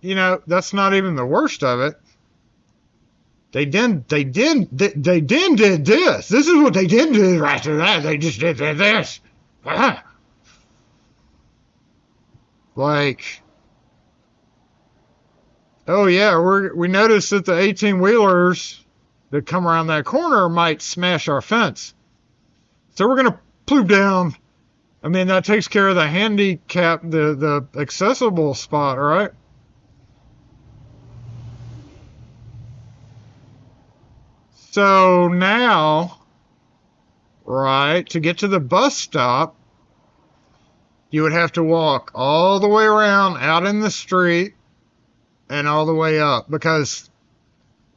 you know, that's not even the worst of it. They did this. This is what they did do after that. They just did this. Like, oh yeah, we noticed that the 18-wheelers that come around that corner might smash our fence. So we're gonna ploop down. I mean, that takes care of the handicap, the accessible spot, right? So now, right, to get to the bus stop, you would have to walk all the way around out in the street and all the way up, because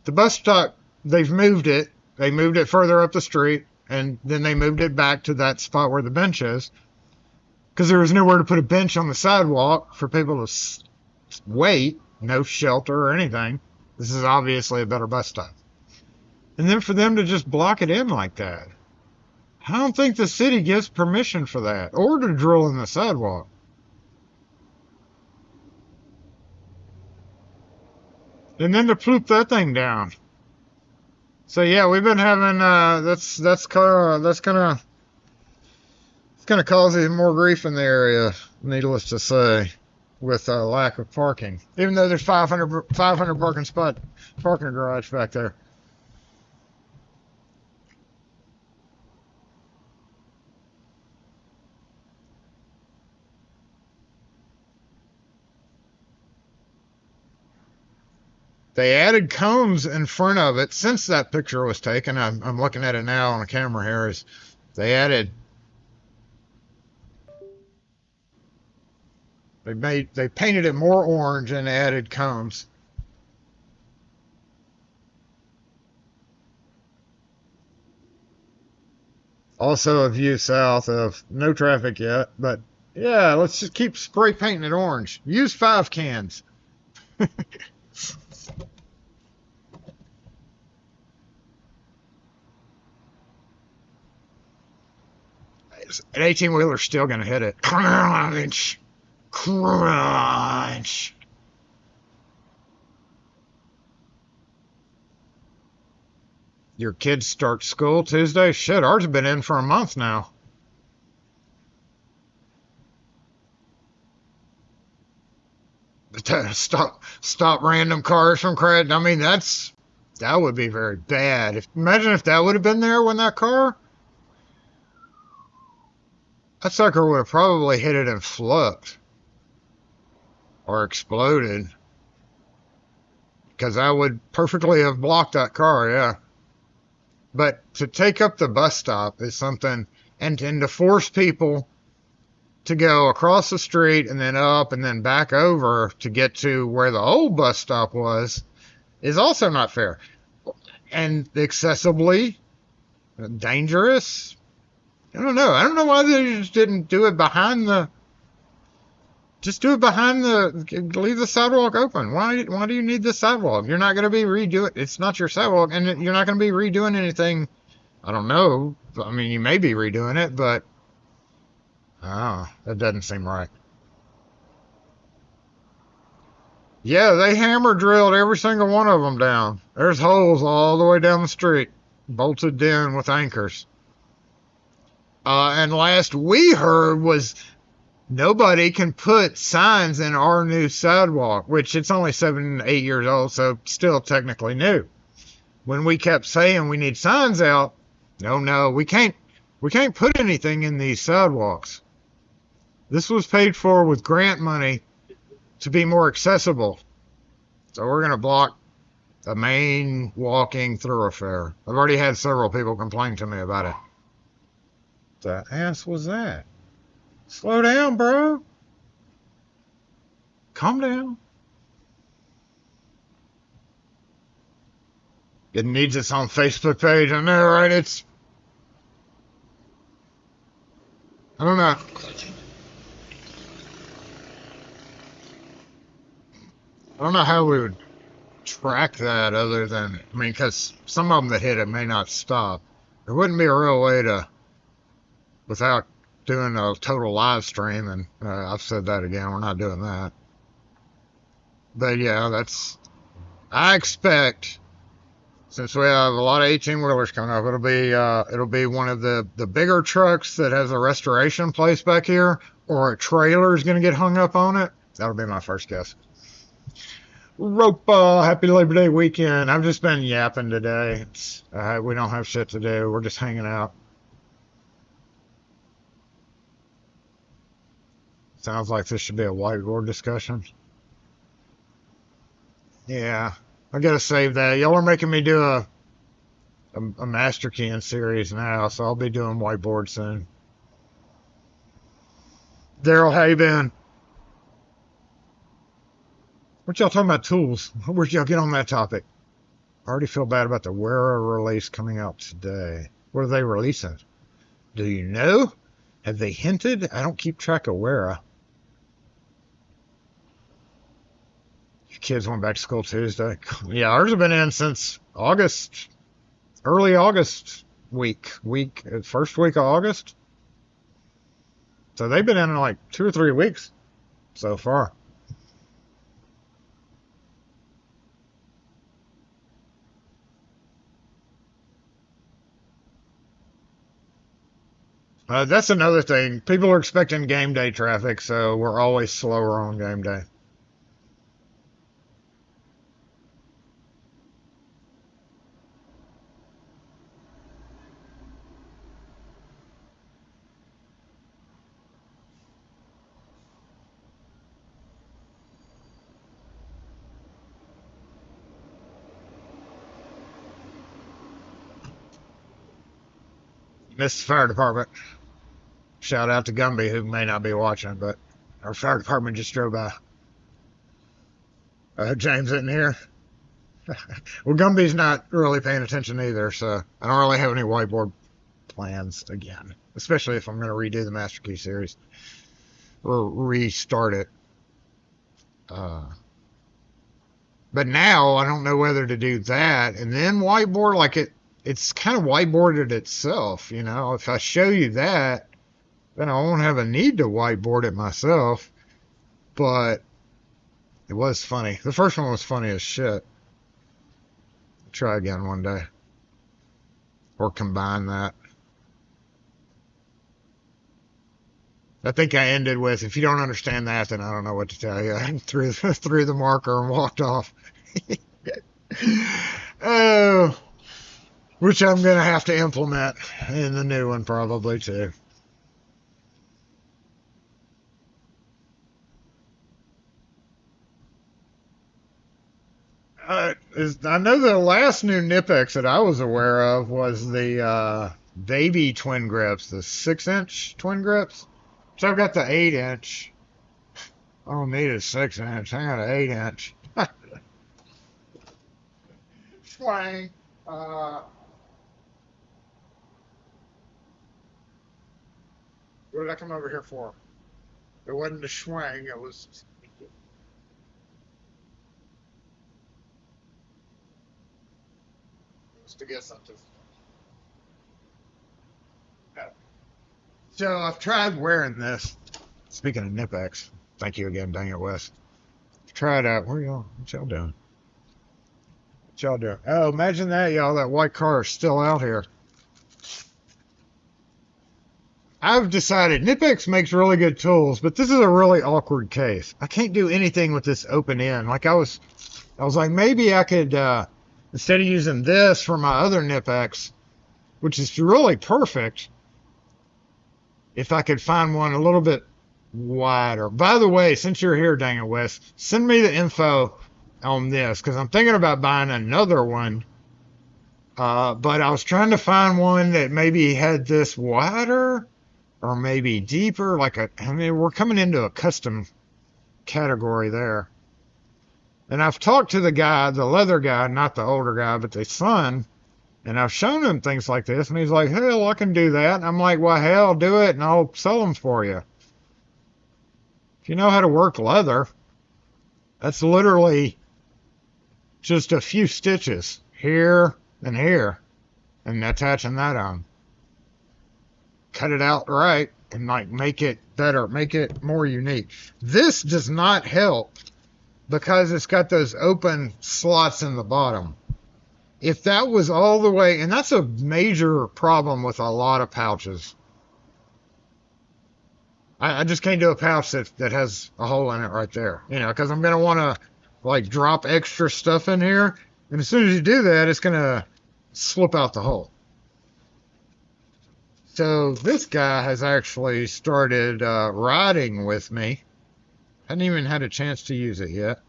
the bus stop, they've moved it. They moved it further up the street, and then they moved it back to that spot where the bench is, because there was nowhere to put a bench on the sidewalk for people to wait, no shelter or anything. This is obviously a better bus stop. And then for them to just block it in like that, I don't think the city gives permission for that, or to drill in the sidewalk. And then to ploop that thing down. So yeah, we've been having that's gonna cause even more grief in the area, needless to say, with lack of parking. Even though there's 500 parking garage back there. They added cones in front of it since that picture was taken. I'm looking at it now on a camera here. They painted it more orange and added cones. Also a view south of no traffic yet, but yeah, let's just keep spray painting it orange. Use 5 cans. An 18-wheeler's still going to hit it. Crunch. Crunch. Your kids start school Tuesday? Shit, ours have been in for a month now. to stop random cars from crashing. I mean, that would be very bad. Imagine if that would have been there when that sucker would have probably hit it and flipped or exploded, because I would perfectly have blocked that car, yeah. But to take up the bus stop is something, and to force people to go across the street and then up and then back over to get to where the old bus stop was is also not fair. And excessively dangerous. I don't know. I don't know why they just didn't do it behind the... Just do it behind the... Leave the sidewalk open. Why do you need the sidewalk? You're not going to be redoing... It's not your sidewalk, and you're not going to be redoing anything. I don't know. I mean, you may be redoing it, but... Oh, that doesn't seem right. Yeah, they hammer drilled every single one of them down. There's holes all the way down the street, bolted in with anchors. And last we heard was nobody can put signs in our new sidewalk, which it's only 7, 8 years old, so still technically new. When we kept saying we need signs out, no, we can't put anything in these sidewalks. This was paid for with grant money to be more accessible. So we're going to block the main walking thoroughfare. I've already had several people complain to me about it. What the ass was that? Slow down, bro. Calm down. It needs its own Facebook page. I know, right? I don't know. I don't know how we would track that other than, I mean, because some of them that hit it may not stop. There wouldn't be a real way to, without doing a total live stream, and I've said that again, we're not doing that. But yeah, I expect, since we have a lot of 18-wheelers coming up, it'll be one of the bigger trucks that has a restoration place back here, or a trailer is going to get hung up on it. That'll be my first guess. Rope, happy Labor Day weekend. I've just been yapping today. We don't have shit to do. We're just hanging out. Sounds like this should be a whiteboard discussion. Yeah, I gotta save that. Y'all are making me do a Master Keying series now, so I'll be doing whiteboard soon. Daryl, how you been? What y'all talking about tools? Where'd y'all get on that topic? I already feel bad about the Wera release coming out today. What are they releasing? Do you know? Have they hinted? I don't keep track of Wera. Your kids went back to school Tuesday. Yeah, ours have been in since August, early August first week of August. So they've been in like 2 or 3 weeks so far. That's another thing. People are expecting game day traffic, so we're always slower on game day. Missed the fire department. Shout out to Gumby, who may not be watching, but our fire department just drove by. James isn't here. Well, Gumby's not really paying attention either, so I don't really have any whiteboard plans again, especially if I'm going to redo the Master Key series or restart it. But now I don't know whether to do that and then whiteboard. Like it's kind of whiteboarded itself, you know. If I show you that, then I won't have a need to whiteboard it myself. But it was funny. The first one was funny as shit. Try again one day. Or combine that. I think I ended with, if you don't understand that, then I don't know what to tell you. I threw the marker and walked off. Oh, which I'm going to have to implement in the new one probably too. I know the last new Nipex that I was aware of was the baby twin grips, the 6-inch twin grips. So I've got the 8-inch. I don't need a 6-inch. I got an 8-inch. Swang. What did I come over here for? It wasn't a swang. It was to get something. So I've tried wearing this. Speaking of Nipex, thank you again, dang it, Wes. Tried out. Where y'all? What y'all doing? What y'all doing? Oh, imagine that, y'all. That white car is still out here. I've decided Nipex makes really good tools, but this is a really awkward case. I can't do anything with this open end. Like I was like, maybe I could, instead of using this for my other Nipex, which is really perfect, if I could find one a little bit wider. By the way, since you're here, dang it, Wes, send me the info on this, because I'm thinking about buying another one. But I was trying to find one that maybe had this wider or maybe deeper. I mean, we're coming into a custom category there. And I've talked to the guy, the leather guy, not the older guy, but the son, and I've shown him things like this, and he's like, hell, I can do that. And I'm like, well, hell, do it, and I'll sell them for you. If you know how to work leather, that's literally just a few stitches here and here, and attaching that on. Cut it out right, and like make it better, make it more unique. This does not help because it's got those open slots in the bottom. If that was all the way, and that's a major problem with a lot of pouches. I just can't do a pouch that has a hole in it right there, you know, because I'm going to want to like drop extra stuff in here. And as soon as you do that, it's going to slip out the hole. So this guy has actually started riding with me. Hadn't even had a chance to use it yet.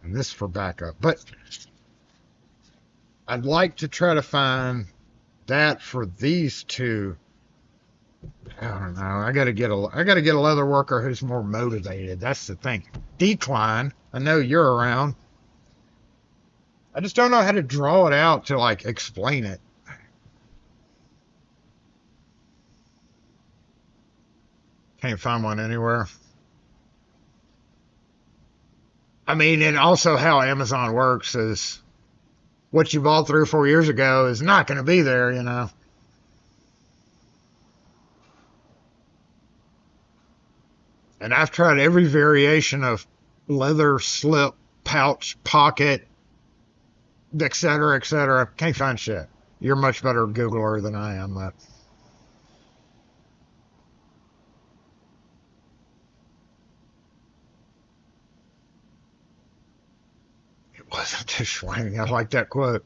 And this for backup. But I'd like to try to find that for these two. I don't know. I gotta get a leather worker who's more motivated. That's the thing. Decline. I know you're around. I just don't know how to draw it out to like explain it. Can't find one anywhere. I mean, and also how Amazon works is what you bought 3 or 4 years ago is not going to be there, you know. And I've tried every variation of leather slip, pouch, pocket, etc., etc. Can't find shit. You're a much better Googler than I am, though. It wasn't too swing. I like that quote.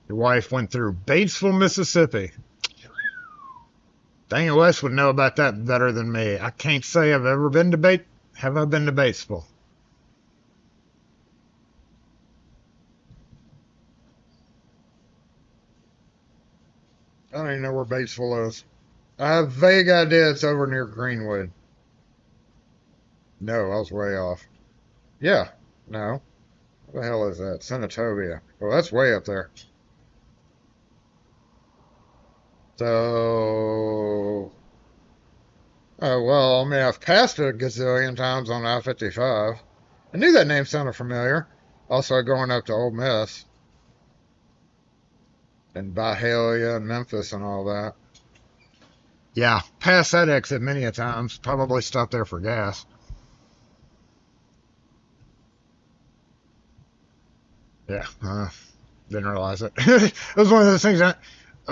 Your wife went through Batesville, Mississippi. Dang it, Wes would know about that better than me. I can't say I've ever been to Have I been to Batesville? I don't even know where Batesville is. I have a vague idea it's over near Greenwood. No, I was way off. Yeah, no. What the hell is that? Senatobia. Well, that's way up there. So, oh, well, I mean, I've passed it a gazillion times on I-55. I knew that name sounded familiar. Also, going up to Ole Miss and Byhalia and Memphis and all that. Yeah, passed that exit many a times. Probably stopped there for gas. Yeah. Didn't realize it. It was one of those things that,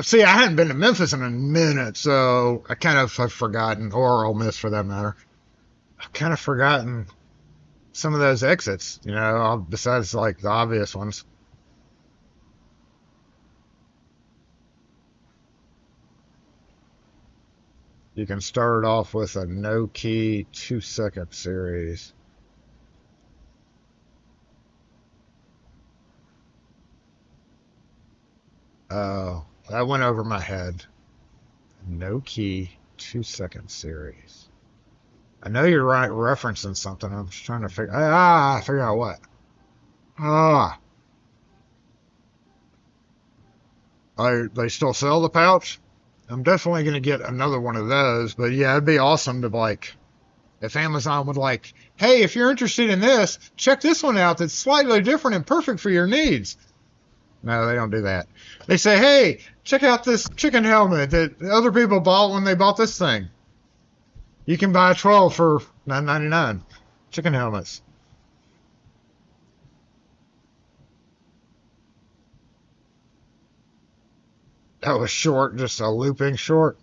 see, I hadn't been to Memphis in a minute, so I kind of have forgotten, or Ole Miss for that matter. I've kind of forgotten some of those exits, you know, besides like the obvious ones. You can start off with a no key 2-second series. Oh, that went over my head. No key 2-second series. I know you're right, referencing something. I'm just trying to figure out what. They still sell the pouch? I'm definitely going to get another one of those, but yeah, it'd be awesome to like, if Amazon would like, hey, if you're interested in this, check this one out that's slightly different and perfect for your needs. No, they don't do that. They say, hey, check out this chicken helmet that other people bought when they bought this thing. You can buy 12 for $9.99. Chicken helmets. That was short, just a looping short.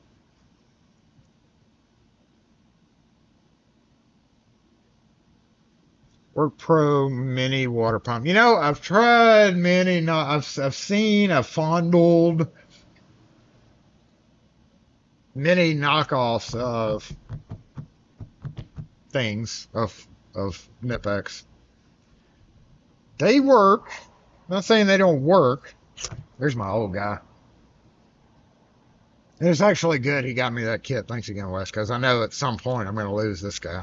Work Pro Mini water pump. You know, I've tried many. No, I've seen, I've fondled many knockoffs of things of Nipex. They work. I'm not saying they don't work. There's my old guy. And it's actually good he got me that kit. Thanks again, Wes, because I know at some point I'm going to lose this guy.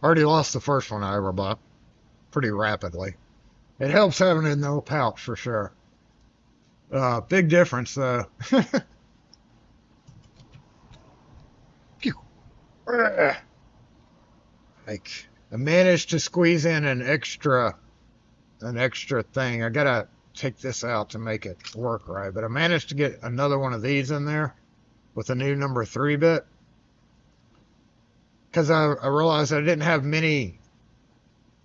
Already lost the first one I ever bought pretty rapidly. It helps having it in the old pouch for sure. Big difference though. Like, I managed to squeeze in an extra thing. I gotta take this out to make it work right, but I managed to get another one of these in there with a new number 3 bit, because I realized I didn't have many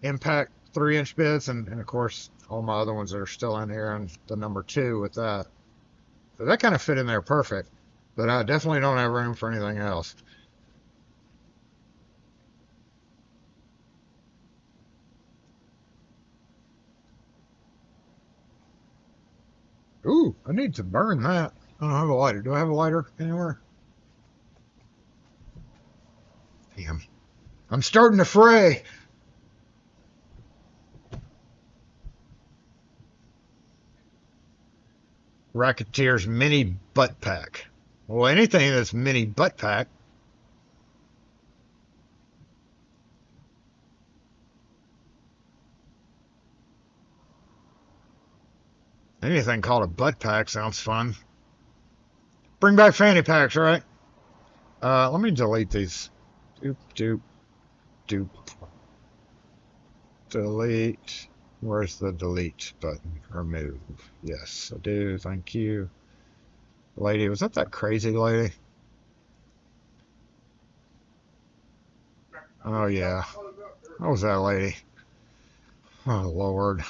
impact 3-inch bits, and of course all my other ones that are still in here, and the number 2 with that. So that kind of fit in there perfect, but I definitely don't have room for anything else. Ooh, I need to burn that. I don't have a lighter. Do I have a lighter anywhere? Damn. I'm starting to fray. Racketeer's mini butt pack. Well, anything that's mini butt pack. Anything called a butt pack sounds fun. Bring back fanny packs, right? Let me delete these. Doop, doop, doop. Delete. Where's the delete button? Remove. Yes, I do. Thank you. Lady, was that crazy lady? Oh, yeah. What was that lady? Oh, Lord.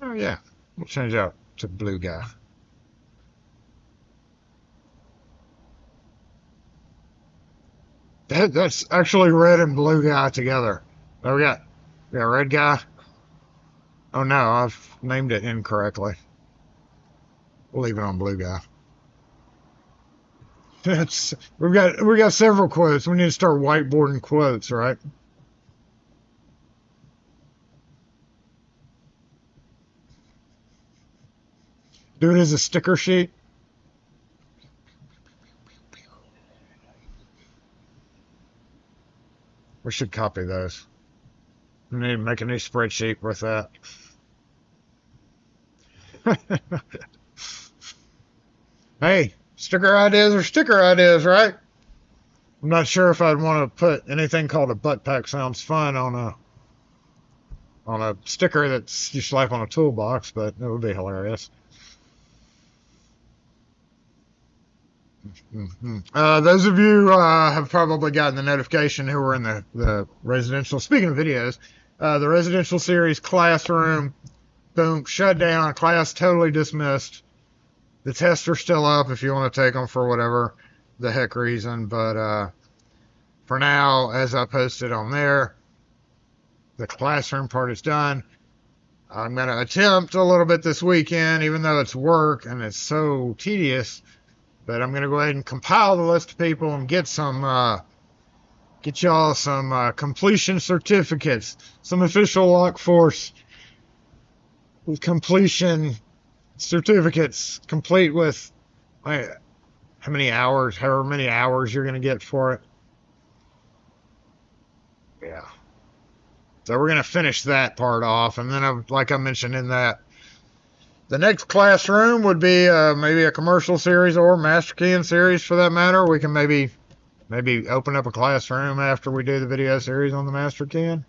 Oh, yeah. We'll change out to blue guy. That's actually red and blue guy together. Oh, we got red guy. Oh, no, I've named it incorrectly. We'll leave it on blue guy. We've got several quotes. We need to start whiteboarding quotes, right? Do it as a sticker sheet. We should copy those. We need to make a new spreadsheet with that. Hey, sticker ideas are sticker ideas, right? I'm not sure if I'd want to put anything called a butt pack sounds fun on a sticker that you slap on a toolbox, but it would be hilarious. Those of you have probably gotten the notification who were in the residential. Speaking of videos, the residential series classroom, boom, shut down. Class totally dismissed. The tests are still up if you want to take them for whatever the heck reason. But for now, as I posted on there, the classroom part is done. I'm going to attempt a little bit this weekend, even though it's work and it's so tedious. But I'm going to go ahead and compile the list of people and get y'all some completion certificates, some official Lock Force completion certificates, complete with however many hours you're going to get for it. Yeah. So we're going to finish that part off, and then, like I mentioned in that, the next classroom would be maybe a commercial series or master keying series for that matter. We can maybe open up a classroom after we do the video series on the master keying.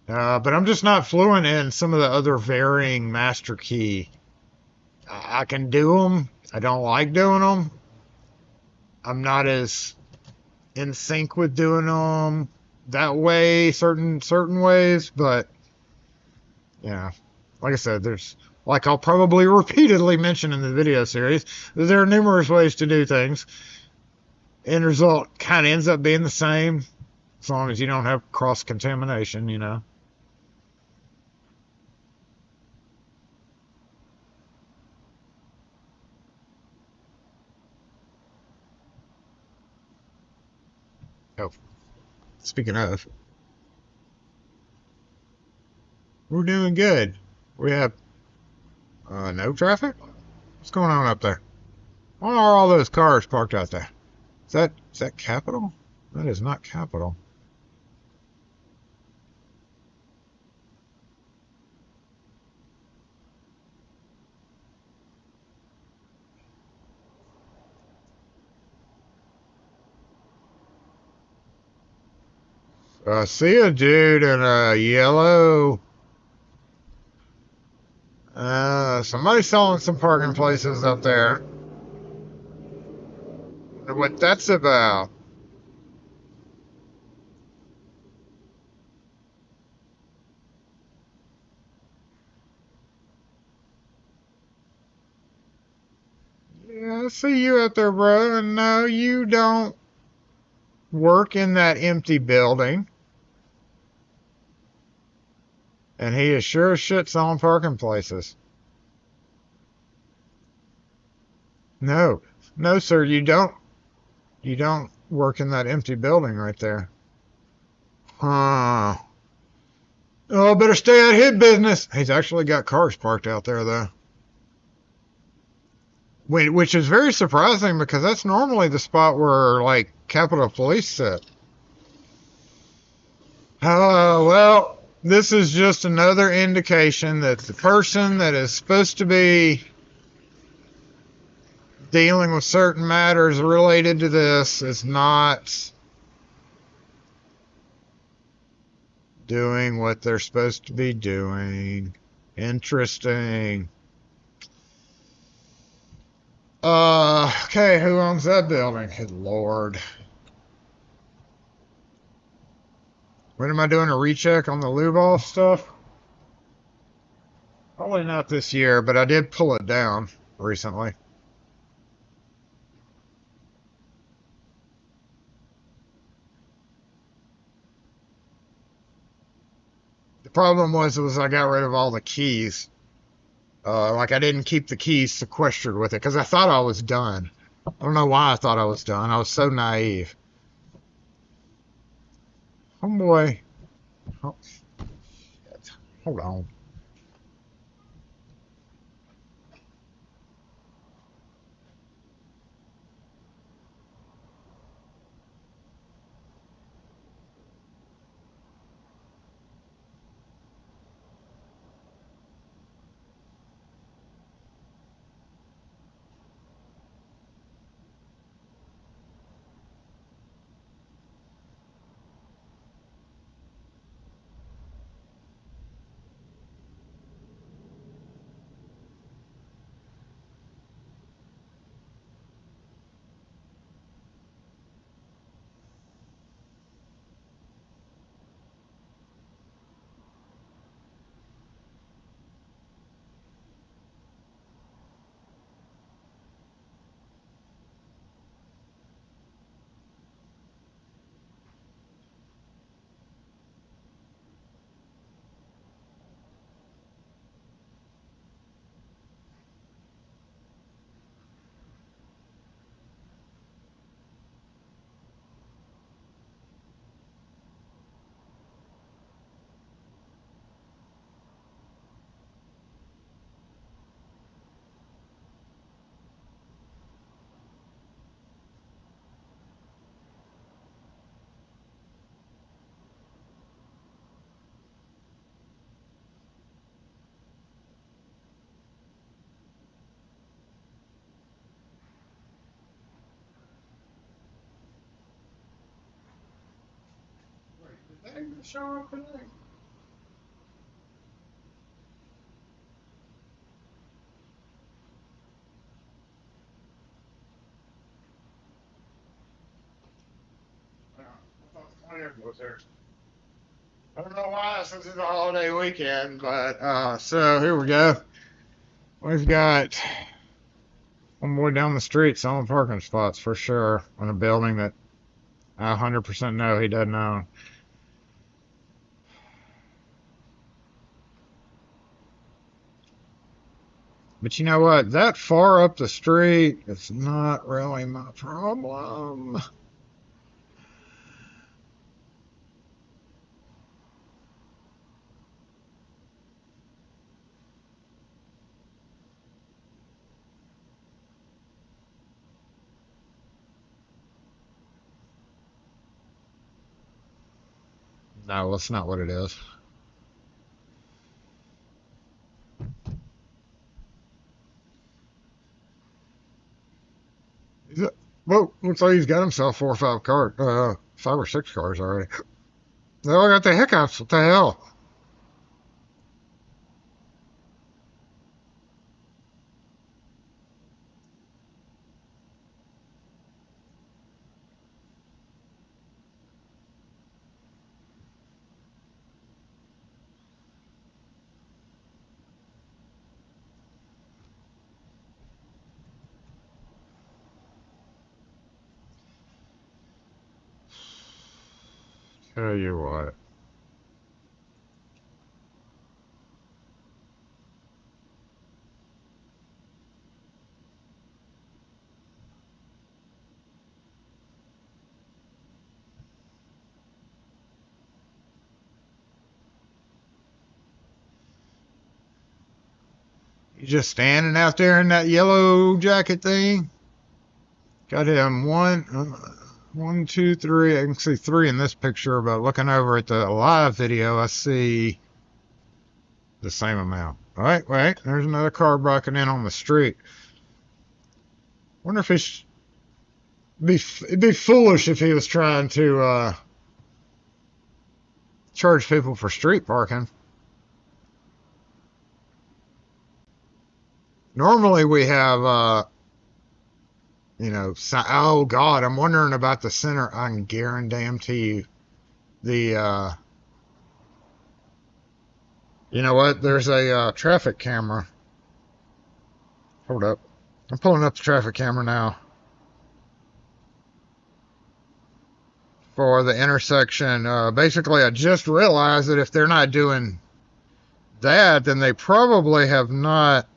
But I'm just not fluent in some of the other varying master key. I can do them. I don't like doing them. I'm not as in sync with doing them that way, certain ways, but yeah, like I said, like I'll probably repeatedly mention in the video series, there are numerous ways to do things. End result kind of ends up being the same, as long as you don't have cross-contamination, you know. Oh, speaking of, we're doing good. We have no traffic? What's going on up there? Why are all those cars parked out there? Is that Capitol? That is not Capitol. I see a dude in a yellow. Somebody's selling some parking places up there. Wonder what that's about. Yeah, I see you out there, bro. And no, you don't work in that empty building. And he is sure as shit selling parking places. No, no, sir, you don't. You don't work in that empty building right there. Huh. Oh, better stay out of his business. He's actually got cars parked out there, though. Which is very surprising because that's normally the spot where, like, Capitol Police sit. Well, this is just another indication that the person that is supposed to be dealing with certain matters related to this is not doing what they're supposed to be doing. Interesting. Okay, who owns that building? Good Lord. When am I doing a recheck on the lube off stuff? Probably not this year, but I did pull it down recently. The problem was I got rid of all the keys. Like I didn't keep the keys sequestered with it because I thought I was done. I don't know why I thought I was done. I was so naive. Homeboy. Oh, shit. Hold on. Did they even show up today? I thought the client was there. I don't know why, since it's a holiday weekend, but so here we go. We've got one boy down the street selling parking spots for sure on a building that I 100% know he doesn't own. But you know what? That far up the street, it's not really my problem. No, that's not what it is. Well, looks like he's got himself 4 or 5 cars, 5 or 6 cars already. They all got the hiccups. What the hell? Tell you what. You just standing out there in that yellow jacket thing? Got him one, two, three. I can see 3 in this picture, but looking over at the live video, I see the same amount. All right, wait. There's another car breaking in on the street. Wonder if he's it'd be foolish if he was trying to charge people for street parking. Normally we have oh God, I'm wondering about the center. I can guarantee you the you know what? There's a traffic camera. Hold up. I'm pulling up the traffic camera now for the intersection. Basically, I just realized that if they're not doing that, then they probably have not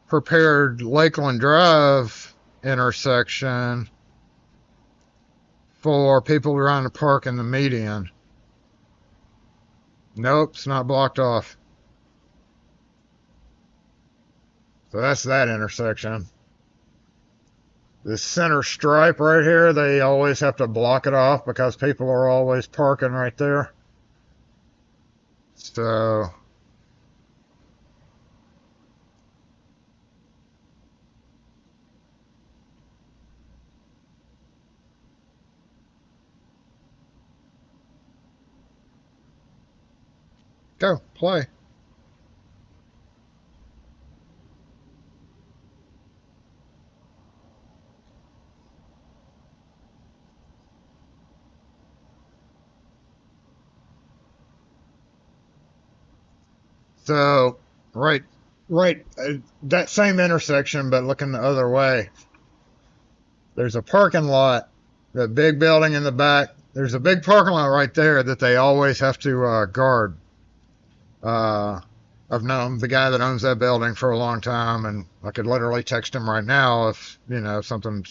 prepared Lakeland Drive intersection for people trying to park in the median. Nope, it's not blocked off. So that's that intersection. This center stripe right here, they always have to block it off because people are always parking right there. So go play. So right, that same intersection, but looking the other way. There's a parking lot, the big building in the back. There's a big parking lot right there that they always have to guard. I've known the guy that owns that building for a long time, and I could literally text him right now if, something.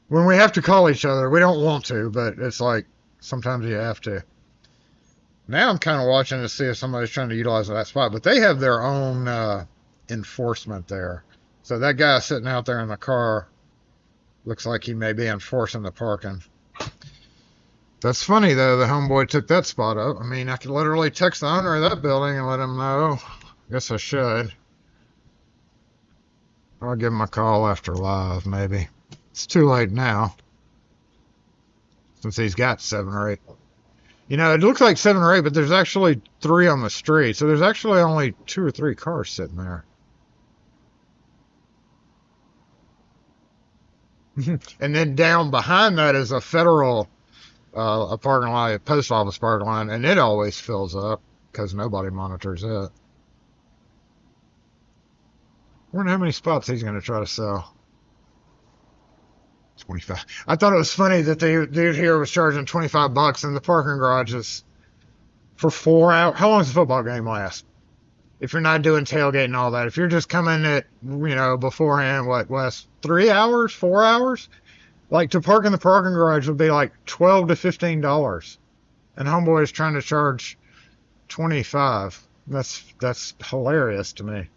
When we have to call each other, we don't want to, but it's like sometimes you have to. Now I'm kind of watching to see if somebody's trying to utilize that spot, but they have their own enforcement there. So that guy sitting out there in the car looks like he may be enforcing the parking. That's funny, though, the homeboy took that spot up. I mean, I could literally text the owner of that building and let him know. I guess I should. I'll give him a call after live, maybe. It's too late now, since he's got 7 or 8 You know, it looks like 7 or 8, but there's actually 3 on the street. So there's actually only 2 or 3 cars sitting there. And then down behind that is a federal a parking lot, a post office parking lot, and it always fills up because nobody monitors it. I wonder how many spots he's going to try to sell. 25. I thought it was funny that the dude here was charging $25 in the parking garages for 4 hours. How long does a football game last? If you're not doing tailgate and all that, if you're just coming at, you know, beforehand, what, Wes, 3 hours, 4 hours? Like, to park in the parking garage would be like $12 to $15. And homeboy is trying to charge 25. That's hilarious to me.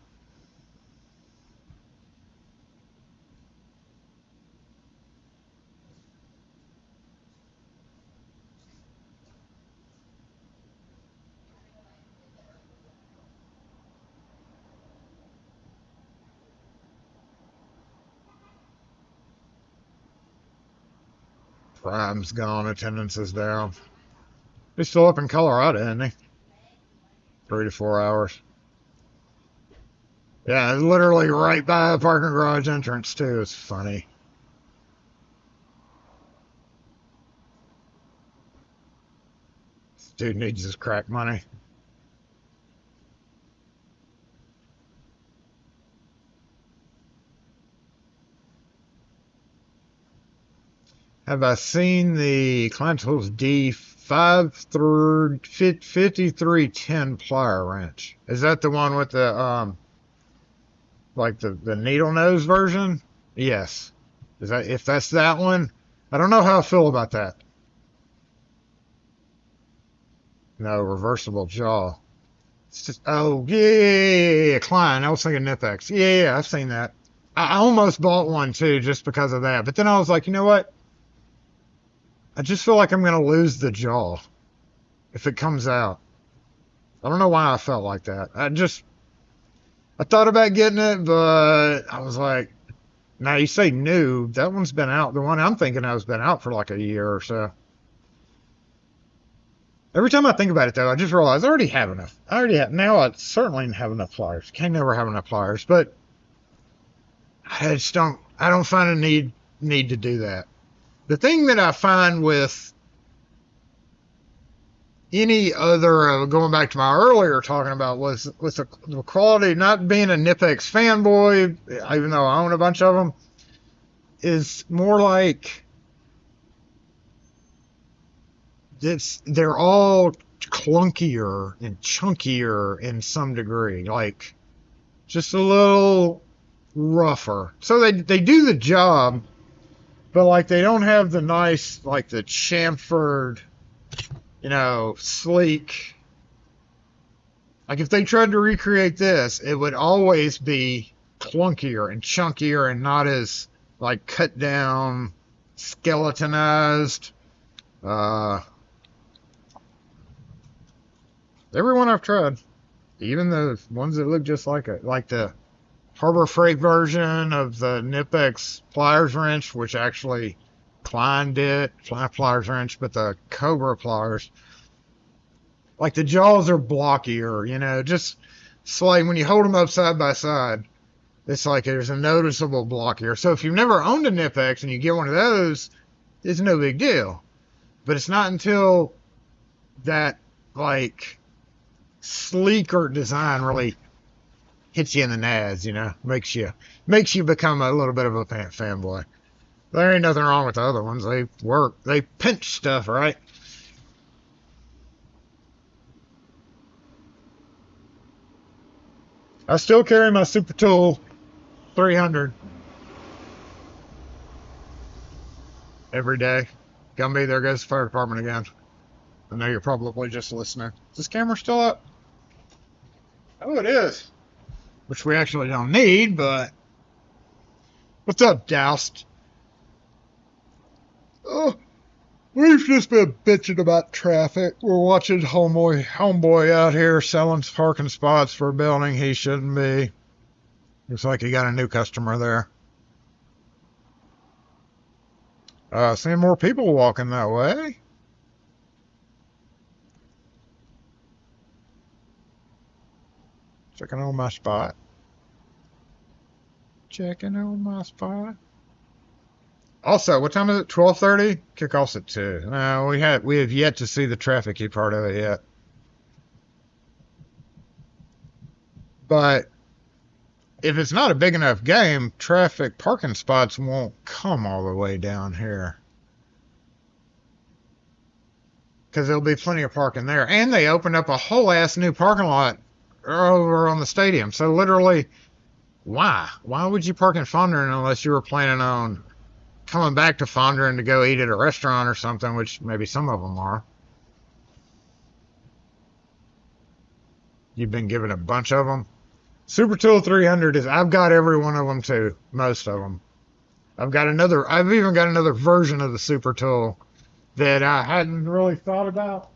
Prime's gone, attendance is down. He's still up in Colorado, isn't he? 3 to 4 hours. Yeah, it's literally right by a parking garage entrance, too. It's funny. This dude needs his crack money. Have I seen the Klein Tools D5 through 5310 plier wrench? Is that the one with the like the needle nose version? Yes. Is that, if that's that one? I don't know how I feel about that. No, reversible jaw. It's just, oh yeah, Klein. I was thinking Nipex. Yeah, I've seen that. I almost bought one too just because of that. But then I was like, you know what? I just feel like I'm going to lose the jaw if it comes out. I don't know why I felt like that. I thought about getting it, but I was like, now you say new. That one's been out. The one I'm thinking of has been out for like a year or so. Every time I think about it, though, I just realize I already have enough. Now I certainly have enough pliers. Can't never have enough pliers, but I don't find a need to do that. The thing that I find with any other, going back to my earlier talking about, was the quality, not being a Nipex fanboy, even though I own a bunch of them, is more like they're all clunkier and chunkier in some degree, like just a little rougher. So they do the job, but like they don't have the nice, like the chamfered, you know, sleek. Like if they tried to recreate this, it would always be clunkier and chunkier and not as like cut down, skeletonized. Everyone I've tried, even the ones that look just like it, like the Harbor Freight version of the Nipex pliers wrench, which actually Klein did, Klein pliers wrench, but the Cobra pliers, like the jaws are blockier, you know, just like when you hold them up side by side, it's like there's a noticeable blockier. So if you've never owned a Nipex and you get one of those, it's no big deal. But it's not until that like sleeker design really hits you in the nads, you know, makes you become a little bit of a fanboy. There ain't nothing wrong with the other ones. They work. They pinch stuff, right? I still carry my Super Tool 300 every day. Gumby, there goes the fire department again. I know you're probably just listening. Is this camera still up? Oh, it is. Which we actually don't need, but... What's up, Doused? Oh, we've just been bitching about traffic. We're watching homeboy out here selling parking spots for a building he shouldn't be. Looks like he got a new customer there. Seeing more people walking that way. Checking on my spot. Checking on my spot. Also, what time is it? 12:30? Kickoff's at 2. No, we have yet to see the trafficy part of it yet. But if it's not a big enough game, traffic parking spots won't come all the way down here. Because there'll be plenty of parking there. And they opened up a whole ass new parking lot over on the stadium. So literally, why? Why would you park in Fondren unless you were planning on coming back to Fondren to go eat at a restaurant or something, which maybe some of them are. You've been given a bunch of them. Super Tool 300 is, I've got every one of them too. Most of them. I've even got another version of the Super Tool that I hadn't really thought about.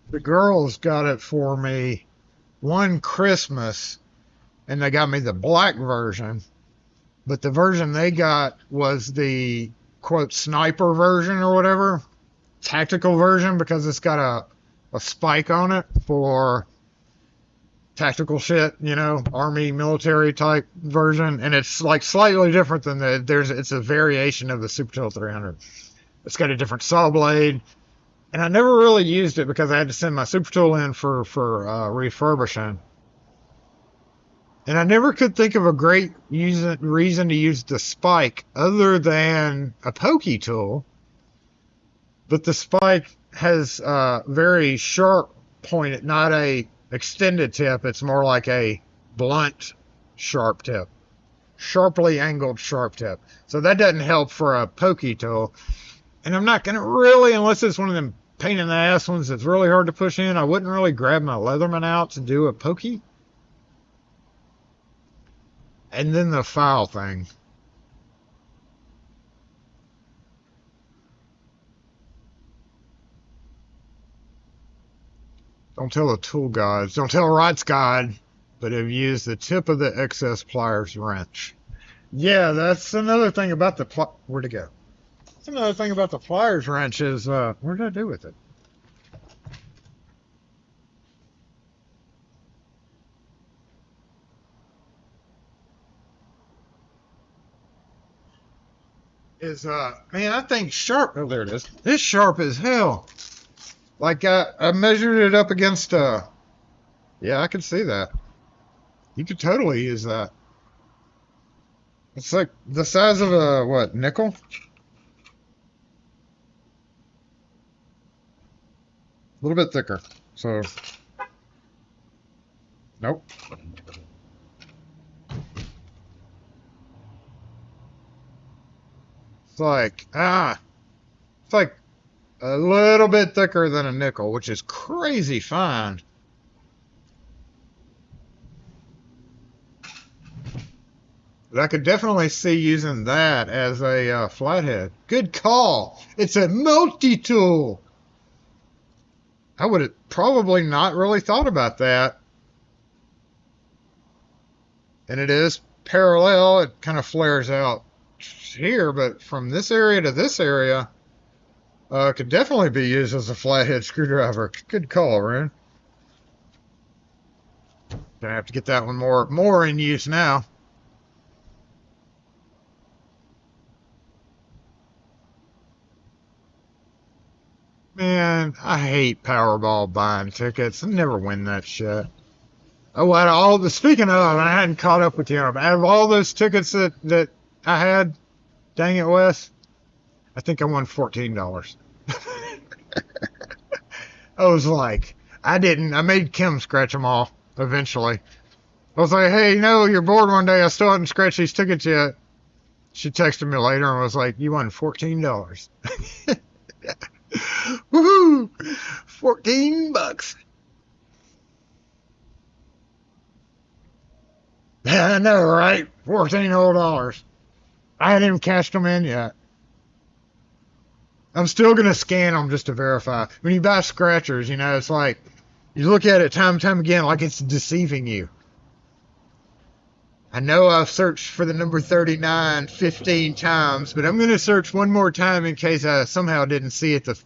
The girls got it for me one Christmas, and they got me the black version. But the version they got was the, quote, sniper version or whatever. Tactical version, because it's got a spike on it for tactical shit, you know, army, military type version. And it's like slightly different than it's a variation of the Super Tool 300. It's got a different saw blade. And I never really used it because I had to send my Super Tool in for refurbishing. And I never could think of a great reason to use the spike other than a pokey tool. But the spike has a very sharp point, not a extended tip. It's more like a blunt, sharp tip. Sharply angled, sharp tip. So that doesn't help for a pokey tool. And I'm not going to really, unless it's one of them pain in the ass ones that's really hard to push in, I wouldn't really grab my Leatherman out to do a pokey. And then the file thing. Don't tell the tool gods. Don't tell Wright's God, but have used the tip of the excess pliers wrench. Yeah, that's another thing about the where'd it go? That's another thing about the pliers wrench is, what did I do with it? Man, I think sharp, oh, there it is. It's sharp as hell. Like, I measured it up against, yeah, I could see that. You could totally use that. It's like the size of a, what, nickel? A little bit thicker. So, nope. It's like a little bit thicker than a nickel, which is crazy fine. But I could definitely see using that as a flathead. Good call. It's a multi-tool. I would have probably not really thought about that. And it is parallel. It kind of flares out here, but from this area to this area, could definitely be used as a flathead screwdriver. Good call, Rune. Gonna have to get that one more in use now. Man, I hate Powerball buying tickets. I never win that shit. Oh, speaking of, I hadn't caught up with you. Out of all those tickets that I had, dang it, Wes, I think I won $14. I was like, I made Kim scratch them all eventually. I was like, hey, you're bored one day. I still haven't scratched these tickets yet. She texted me later and was like, you won $14. Woohoo! $14. Yeah, I know, right? $14 whole. I hadn't even cashed them in yet. I'm still going to scan them just to verify. When you buy scratchers, it's like, you look at it time and time again like it's deceiving you. I know I've searched for the number 39 15 times, but I'm going to search one more time in case I somehow didn't see it the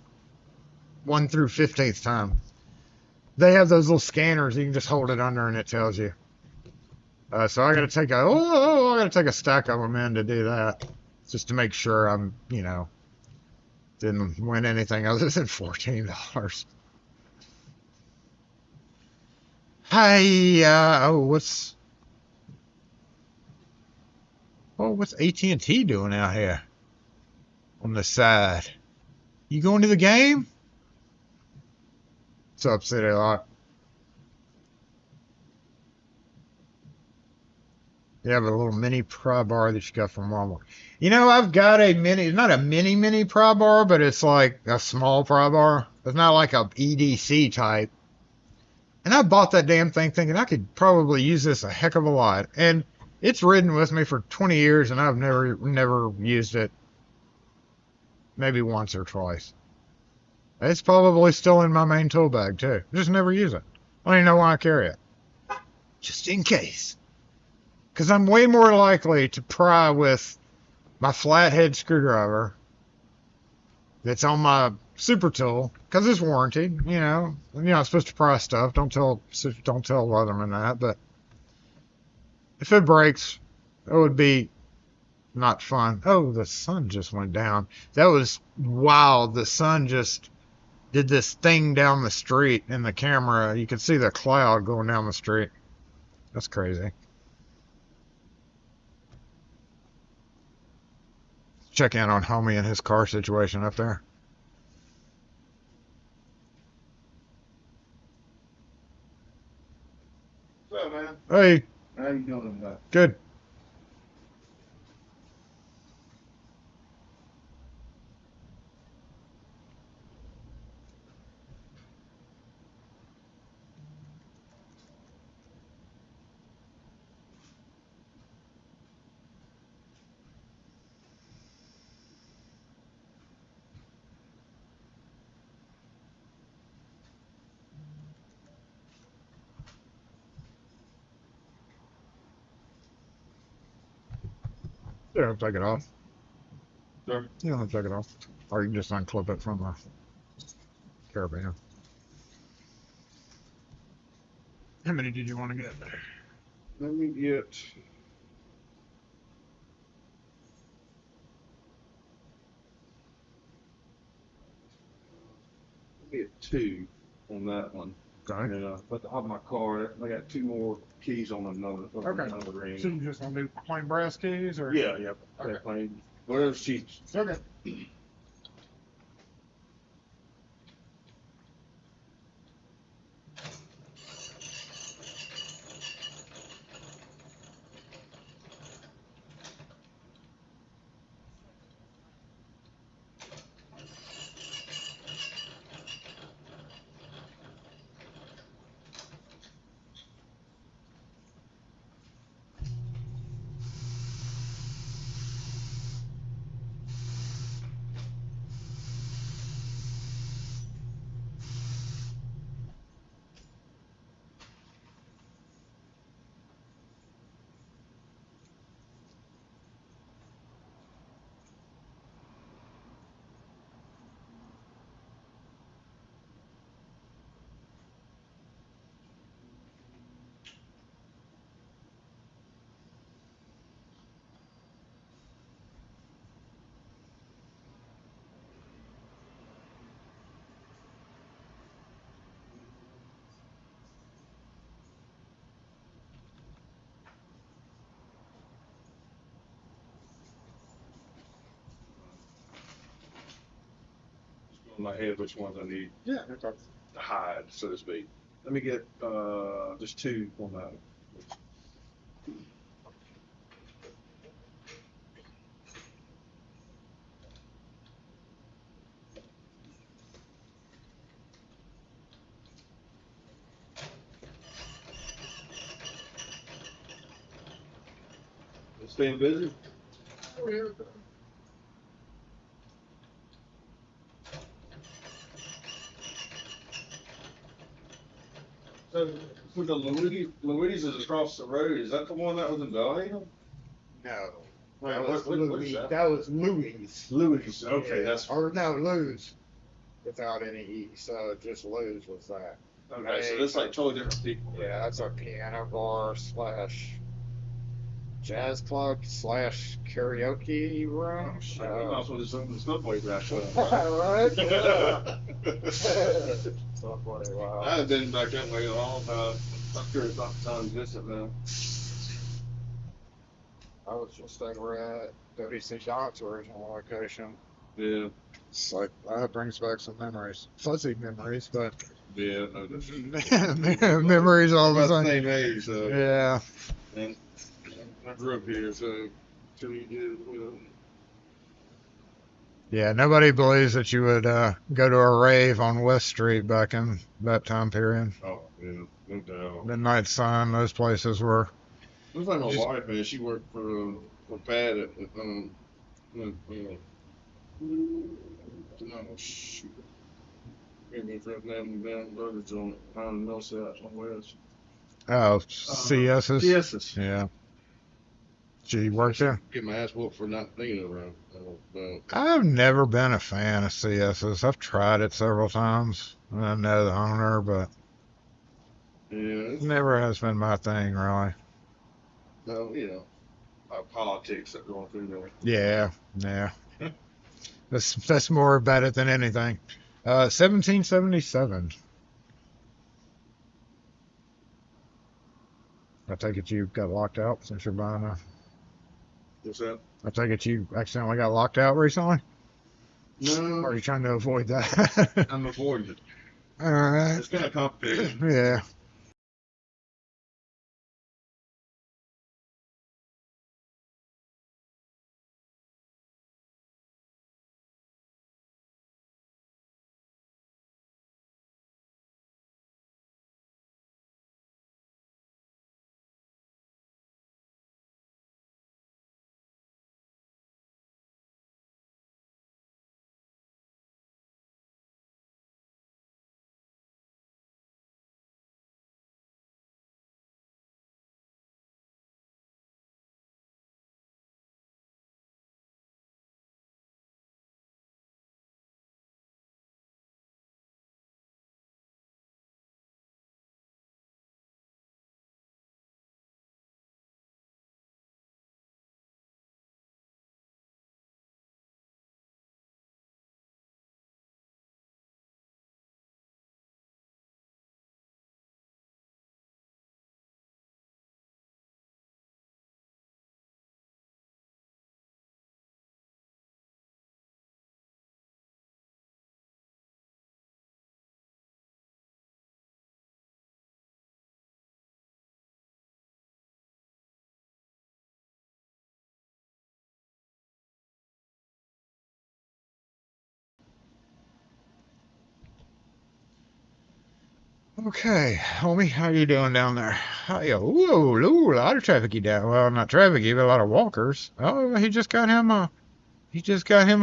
1 through 15th time. They have those little scanners. You can just hold it under and it tells you. So I got to take I got to take a stack of them in to do that, just to make sure I'm, didn't win anything other than $14. Hey, what's AT&T doing out here on the side? You going to the game? What's up, City Lock? You have a little mini pry bar that you got from Walmart. I've got a mini, not a mini pry bar, but it's like a small pry bar. It's not like a EDC type. And I bought that damn thing thinking I could probably use this a heck of a lot. And it's ridden with me for 20 years and I've never used it. Maybe once or twice. It's probably still in my main tool bag too. Just never use it. I don't even know why I carry it. Just in case. Because I'm way more likely to pry with my flathead screwdriver that's on my super tool, because it's warranted, You're not supposed to pry stuff. Don't tell Leatherman that. But if it breaks, it would be not fun. Oh, the sun just went down. That was wild. The sun just did this thing down the street in the camera. You could see the cloud going down the street. That's crazy. Check in on homie and his car situation up there. What's up, man? Hey. How you doing today? Good. You don't have to take it off. Sure. You don't have to take it off. Or you can just unclip it from the caravan. How many did you want to get? Let me get 2 on that one. Okay. And but I have my car. I got 2 more keys on another ring. So you just want to do plain brass keys, or? Yeah. Okay. Plain, whatever's cheapest. Okay. In my head, which ones I need Yeah. to hide, so to speak. Let me get just 2 on that. Staying busy? Oh, yeah. So the Louise is across the road. Is that the one that was in Bellingham? No. Wait, That was what Louis. is that? That was Louis. Louise. Okay, Yeah. that's Or no, Lose. Without any E. So just Lose was that. okay. So that's like totally different people. Yeah, that's a piano bar slash jazz club slash karaoke room. Oh shit! We might as well just open the Subway back up. Right? Right? Subway, wow. I haven't been back that way in a long time. I'm curious about the time to visit now. I was just over at WC Yacht's original location. Yeah. It's like, that brings back some memories. Fuzzy memories, but Yeah. memories all We're the about the same. same age, so. Yeah. And I grew up here, so 2 years, you know. Yeah, nobody believes that you would go to a rave on West Street back in that time period. Oh, yeah, no doubt. Midnight Sun, those places were. It was like my Just- wife, man. She worked for Pat at no, shoot. Can't remember his name down burger joint on Millsap somewhere else. Oh, CS's? Yes. Yeah. She worked there? Get my ass whooped for not thinking of her. I've never been a fan of CS's. I've tried it several times. I know the owner, but Yeah. it never has been my thing, really. No, you know, politics that going through there. Yeah, yeah. That's more about it than anything. 1777. I take it you got locked out since you're buying a. What's that? I take it you accidentally got locked out recently? No, Or are you trying to avoid that? I'm avoiding it. All right. It's kind of complicated. Yeah. Okay, homie, how you doing down there? Ooh, a lot of trafficy down. Well, not trafficy, but a lot of walkers. Oh, he just got him a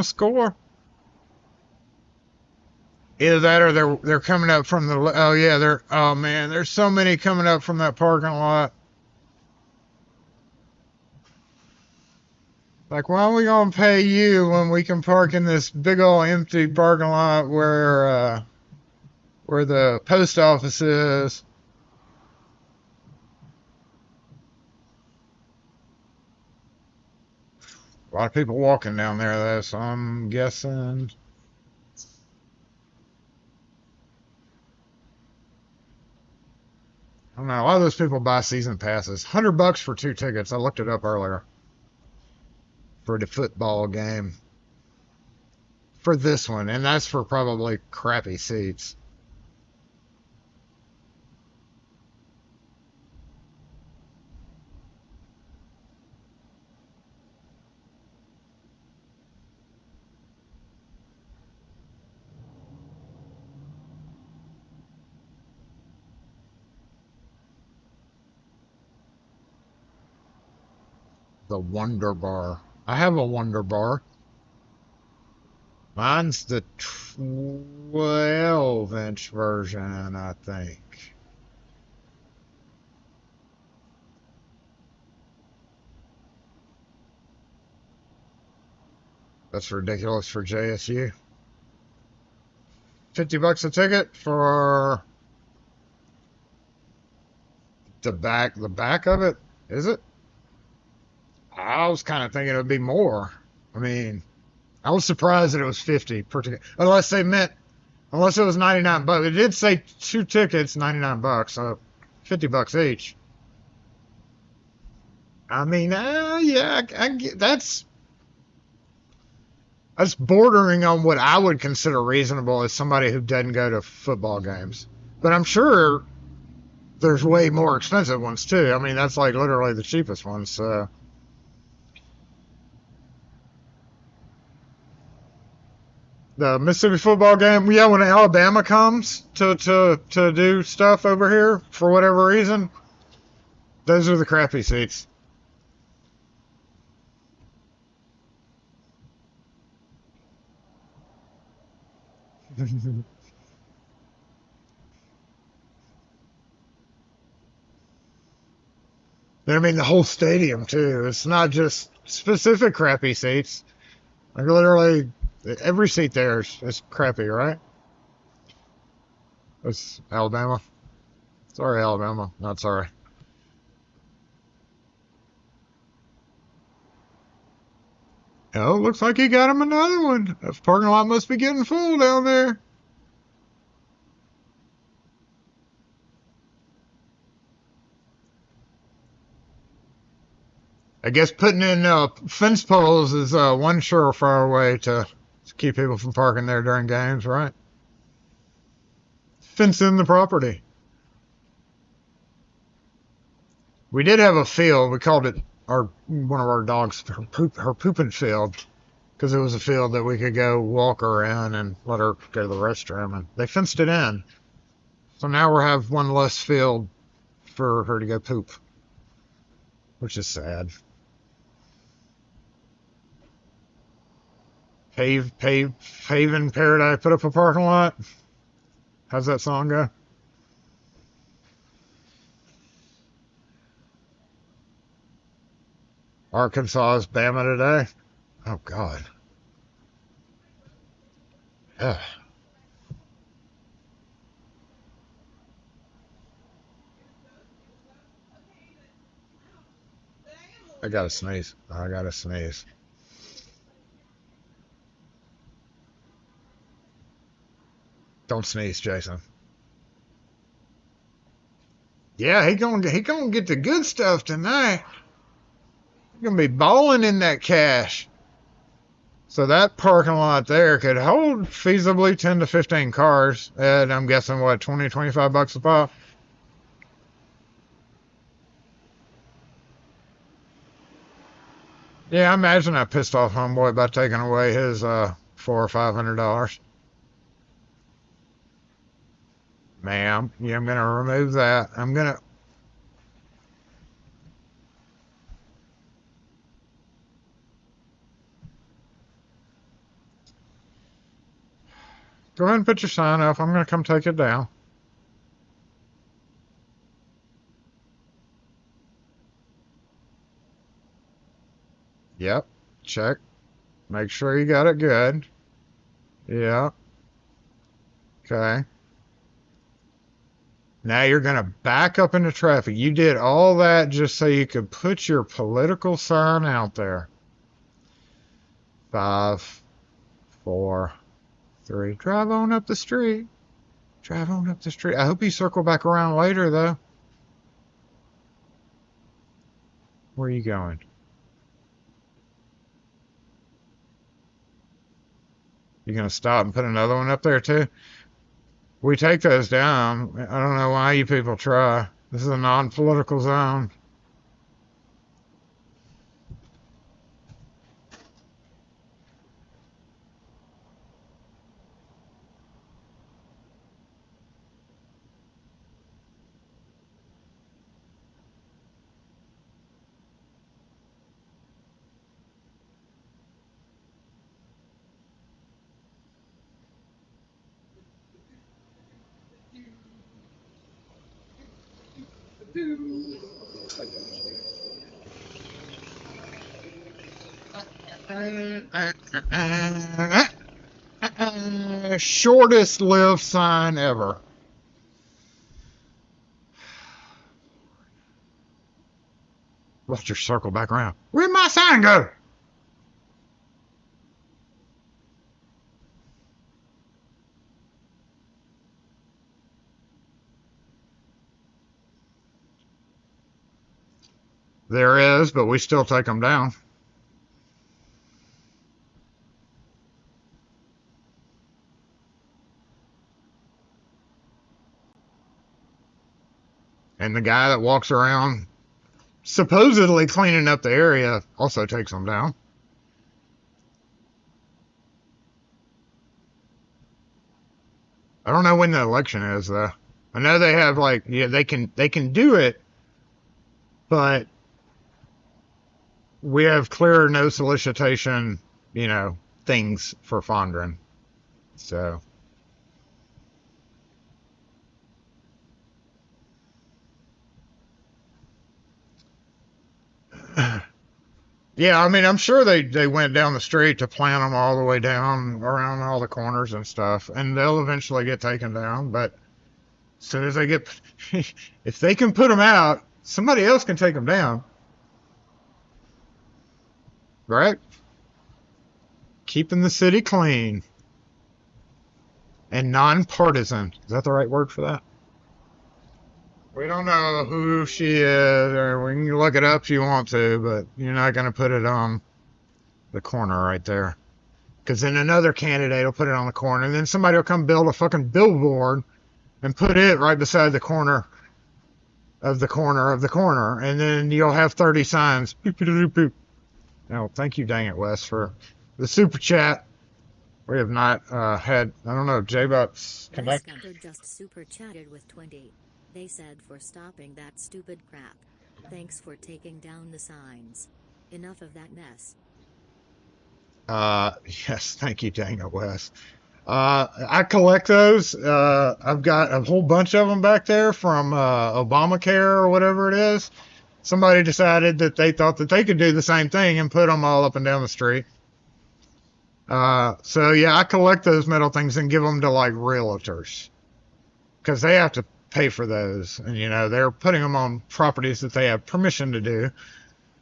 score. Either that or they're coming up from the. Oh yeah, oh man, there's so many coming up from that parking lot. Like, why are we gonna pay you when we can park in this big old empty parking lot where the post office is? A lot of people walking down there, though, so I'm guessing. I don't know. A lot of those people buy season passes. $100 for 2 tickets. I looked it up earlier. For the football game. For this one. And that's for probably crappy seats. The Wonder Bar. I have a Wonder Bar. Mine's the 12-inch version, I think. That's ridiculous for JSU. $50 a ticket for the back of it, is it? I was kind of thinking it would be more. I mean, I was surprised that it was 50 per ticket. Unless it was 99 bucks. It did say 2 tickets, 99 bucks, so $50 each. I mean, yeah, I get, that's bordering on what I would consider reasonable as somebody who doesn't go to football games. But I'm sure there's way more expensive ones too. I mean, that's like literally the cheapest ones. So. The Mississippi football game, yeah, when Alabama comes to do stuff over here for whatever reason, those are the crappy seats. I mean, the whole stadium too. It's not just specific crappy seats. Like literally, every seat there is crappy, right? It's Alabama. Sorry, Alabama. Not sorry. Oh, looks like he got him another one. The parking lot must be getting full down there. I guess putting in fence poles is one surefire way to keep people from parking there during games, right? Fence in the property. We did have a field. We called it one of our dogs her pooping field because it was a field that we could go walk around and let her go to the restroom, and they fenced it in. So now we have one less field for her to go poop, which is sad. Pave in paradise, put up a parking lot. How's that song go? Arkansas is Bama today. Oh God. Ugh. I gotta sneeze. I gotta sneeze. Don't sneeze, Jason. Yeah, he gonna get the good stuff tonight. He's gonna be balling in that cash. So that parking lot there could hold feasibly 10 to 15 cars, and I'm guessing what, 20, 25 bucks a pop. Yeah, I imagine I pissed off homeboy by taking away his $400 or $500. Ma'am, yeah, I'm gonna remove that. I'm gonna. Go ahead and put your sign up. I'm gonna come take it down. Yep. Check. Make sure you got it good. Yeah. Okay. Now you're going to back up into traffic. You did all that just so you could put your political sign out there. 5, 4, 3. Drive on up the street. Drive on up the street. I hope you circle back around later, though. Where are you going? You going to stop and put another one up there, too? We take those down. I don't know why you people try. This is a non-political zone. Shortest lived sign ever. Watch your circle back around. Where'd my sign go? There is, but we still take them down. And the guy that walks around supposedly cleaning up the area also takes them down. I don't know when the election is though. I know they have like, yeah, they can do it, but we have clear no solicitation, things for Fondren. So yeah, I mean, I'm sure they went down the street to plant them all the way down around all the corners and stuff, and they'll eventually get taken down. But as soon as they get, if they can put them out, somebody else can take them down, right? Keeping the city clean and nonpartisan. Is that the right word for that? We don't know who she is, or we can look it up if you want to, but you're not going to put it on the corner right there. Because then another candidate will put it on the corner, and then somebody will come build a fucking billboard and put it right beside the corner of the corner of the corner, and then you'll have 30 signs. Boop, boop, boop, boop. Now, thank you, dang it, Wes, for the super chat. We have not had, I don't know, J-But's connect. Just super chatted with 20. They said for stopping that stupid crap. Thanks for taking down the signs. Enough of that mess. Yes, thank you, dang it, Wes. I collect those. I've got a whole bunch of them back there from Obamacare or whatever it is. Somebody decided that they thought that they could do the same thing and put them all up and down the street. So yeah, I collect those metal things and give them to like realtors because they have to pay for those, and they're putting them on properties that they have permission to do.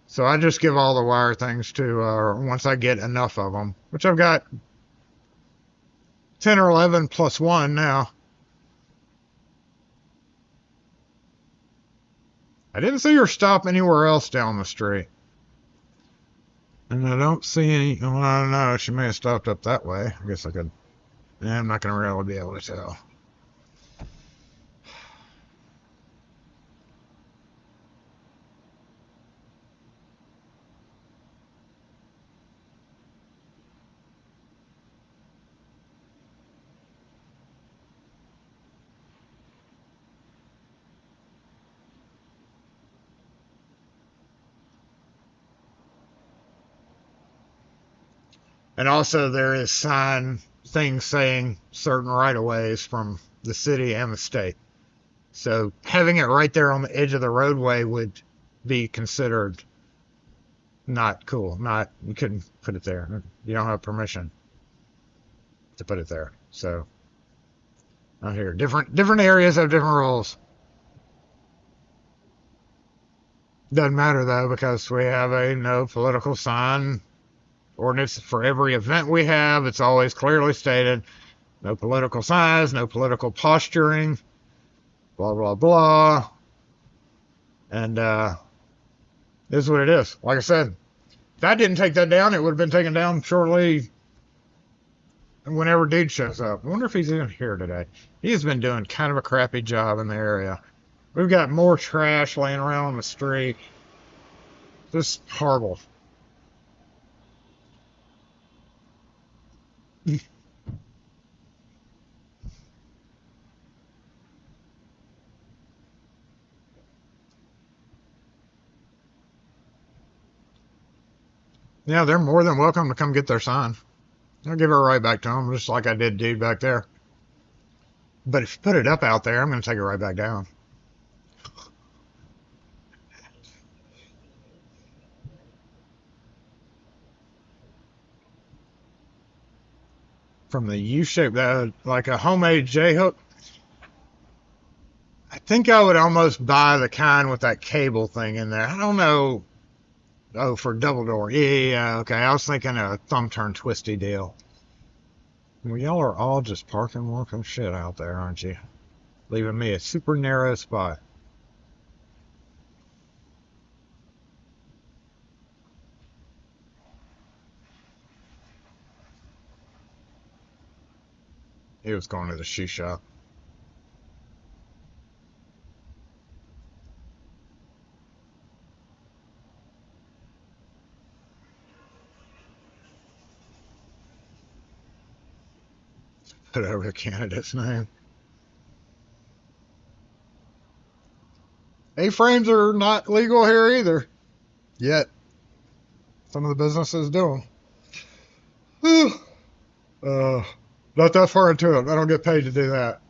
So I just give all the wire things to once I get enough of them, which I've got 10 or 11 plus one now. I didn't see her stop anywhere else down the street. And I don't see any, well, I don't know, she may have stopped up that way. I guess I could, I'm not going to really be able to tell. And also there is things saying certain right-of-ways from the city and the state. So having it right there on the edge of the roadway would be considered not cool. You couldn't put it there. You don't have permission to put it there. So out here, different areas have different rules. Doesn't matter though, because we have a no political sign ordinance for every event we have. It's always clearly stated, no political signs, no political posturing, blah, blah, blah. And this is what it is. Like I said, if I didn't take that down, it would have been taken down shortly whenever dude shows up. I wonder if he's in here today. He has been doing kind of a crappy job in the area. We've got more trash laying around on the street. Just horrible. Yeah, they're more than welcome to come get their sign. I'll give it right back to them, just like I did dude back there. But if you put it up out there, I'm going to take it right back down. from the U-shape, that like a homemade J-hook. I think I would almost buy the kind with that cable thing in there. I don't know. Oh, for double door. Yeah, okay. I was thinking a thumb turn twisty deal. Well, y'all are all just parking walking shit out there, aren't you? Leaving me a super narrow spot. He was going to the shoe shop. Put over the candidate's name. A-frames are not legal here either. Yet. Some of the businesses do them. Not that far into it. I don't get paid to do that.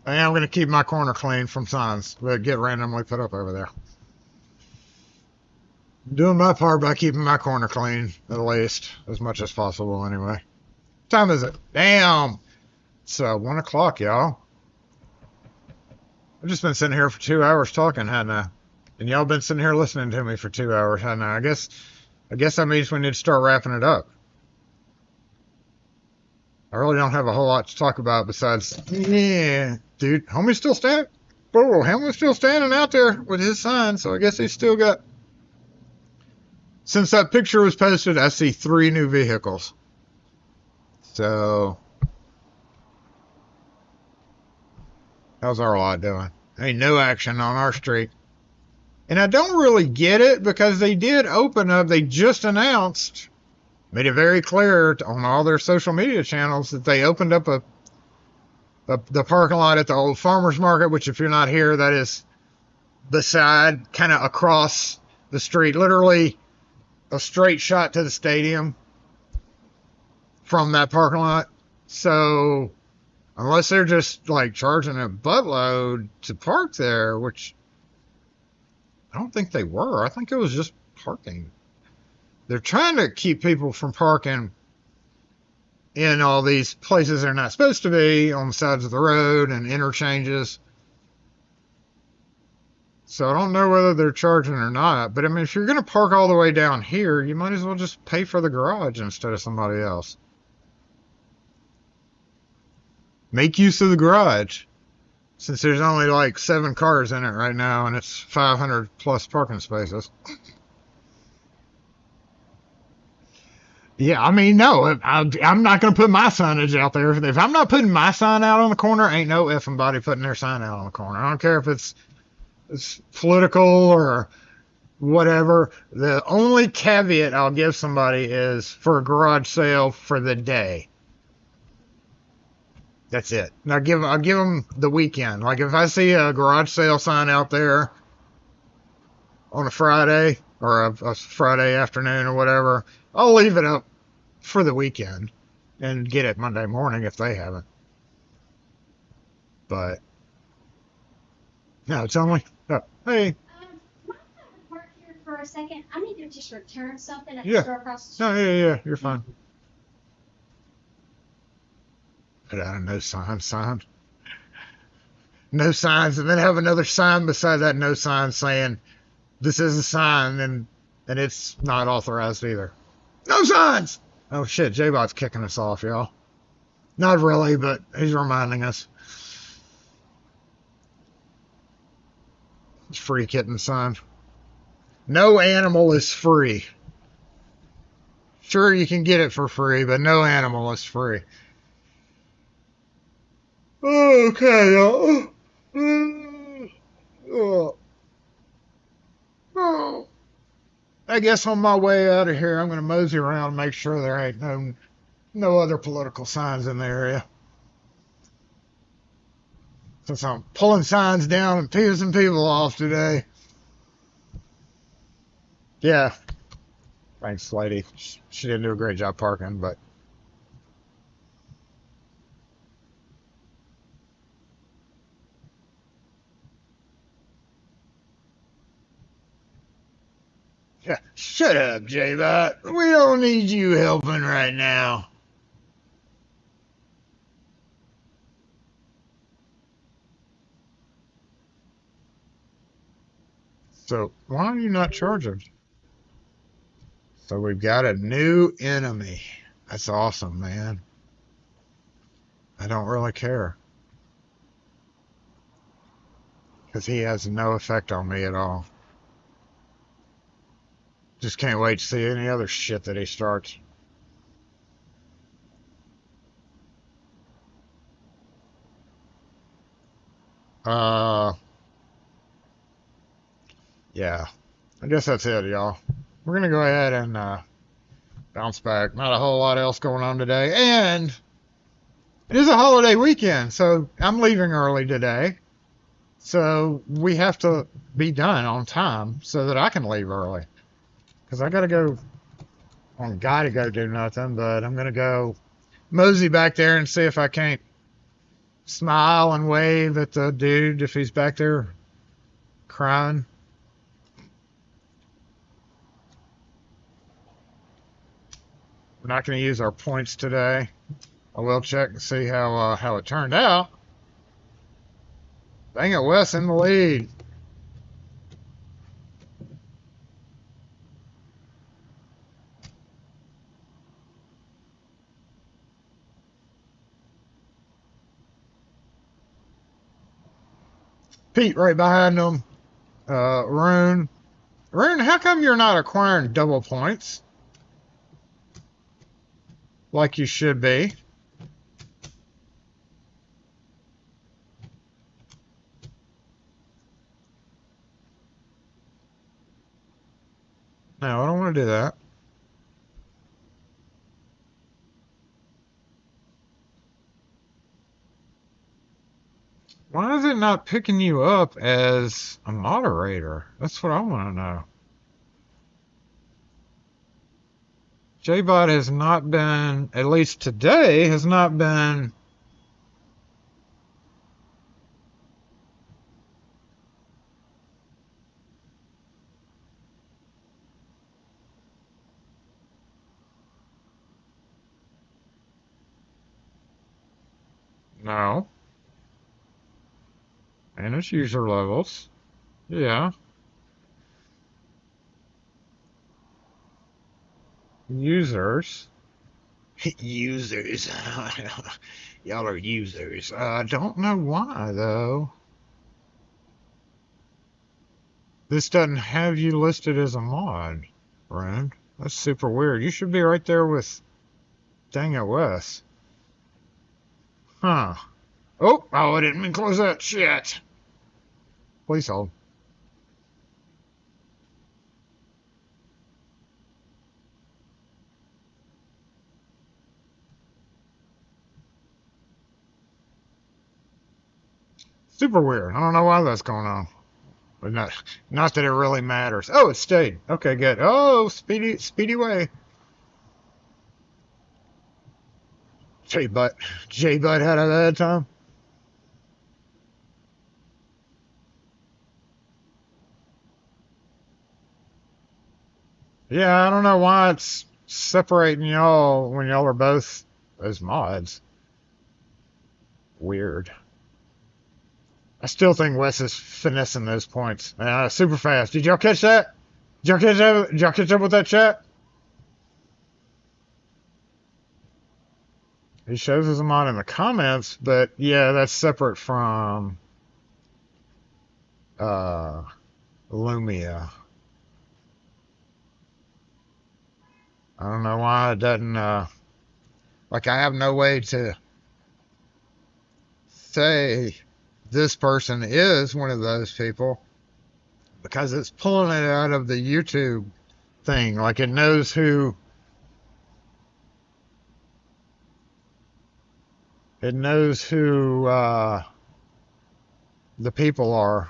I am going to keep my corner clean from signs that get randomly put up over there. I'm doing my part by keeping my corner clean, at least, as much as possible anyway. What time is it? Damn! It's 1 o'clock, y'all. I've just been sitting here for 2 hours talking, hadn't I? And y'all been sitting here listening to me for 2 hours, hadn't I? I guess that means we need to start wrapping it up. I really don't have a whole lot to talk about besides, yeah, dude, homie's still standing. Oh, homie's still standing out there with his sign, so I guess he's still got. Since that picture was posted, I see 3 new vehicles. So, how's our lot doing? Ain't no action on our street. And I don't really get it because they did open up, they just announced, made it very clear on all their social media channels that they opened up the parking lot at the old farmer's market, which if you're not here, that is beside, kind of across the street, literally a straight shot to the stadium from that parking lot. So unless they're just like charging a buttload to park there, which I don't think they were. I think it was just parking. They're trying to keep people from parking in all these places they're not supposed to be, on the sides of the road and interchanges. So I don't know whether they're charging or not. But I mean, if you're going to park all the way down here, you might as well just pay for the garage instead of somebody else. Make use of the garage. Since there's only like 7 cars in it right now, and it's 500 plus parking spaces. Yeah, I mean, no, I'm not going to put my signage out there. If I'm not putting my sign out on the corner, ain't no effing body putting their sign out on the corner. I don't care if it's political or whatever. The only caveat I'll give somebody is for a garage sale for the day. That's it. Now I'll give them the weekend. Like if I see a garage sale sign out there on a Friday or a Friday afternoon or whatever, I'll leave it up for the weekend and get it Monday morning if they haven't. But no, it's only. Oh, hey. Mind if I park here for a second? I need to just return something at Yeah. the store across the street. No, yeah, you're fine. Put out a no sign. No signs, and then have another sign beside that no sign saying this is a sign, and it's not authorized either. No signs! Oh shit, J-Bot's kicking us off, y'all. Not really, but he's reminding us. It's free kitten sign. No animal is free. Sure, you can get it for free, but no animal is free. Okay, y'all. I guess on my way out of here, I'm going to mosey around and make sure there ain't no other political signs in the area. Since I'm pulling signs down and pissing people off today. Yeah. Thanks, lady. She didn't do a great job parking, but. Yeah, shut up, J-Bot. We don't need you helping right now. So why are you not charging? So we've got a new enemy. That's awesome, man. I don't really care. Because he has no effect on me at all. Just can't wait to see any other shit that he starts. Yeah. I guess that's it, y'all. We're gonna go ahead and bounce back. Not a whole lot else going on today. And it is a holiday weekend, so I'm leaving early today. So we have to be done on time so that I can leave early. Because I gotta go, well, gotta go do nothing, but I'm gonna go mosey back there and see if I can't smile and wave at the dude if he's back there crying. We're not going to use our points today. I will check and see how it turned out. Dang it, Wes in the lead. Pete right behind him. Rune. Rune, how come you're not acquiring double points? Like you should be. No, I don't want to do that. Why is it not picking you up as a moderator? That's what I want to know. JBot has not been, at least today, has not been no. And it's user levels. Yeah. Users. Users. Y'all are users. I don't know why, though. This doesn't have you listed as a mod, Rune. That's super weird. You should be right there with dang it, Wes. Huh. Oh, I didn't mean to close that. Shit. Please hold. Super weird. I don't know why that's going on. But not that it really matters. Oh, it stayed. Okay, good. Oh, speedy way. J-Butt had a bad time. Yeah, I don't know why it's separating y'all when y'all are both as mods. Weird. I still think Wes is finessing those points. Super fast. Did y'all catch that? Did y'all catch up with that chat? He shows us a mod in the comments, but yeah, that's separate from Lumia. I don't know why it doesn't, like I have no way to say this person is one of those people because it's pulling it out of the YouTube thing. Like it knows who the people are.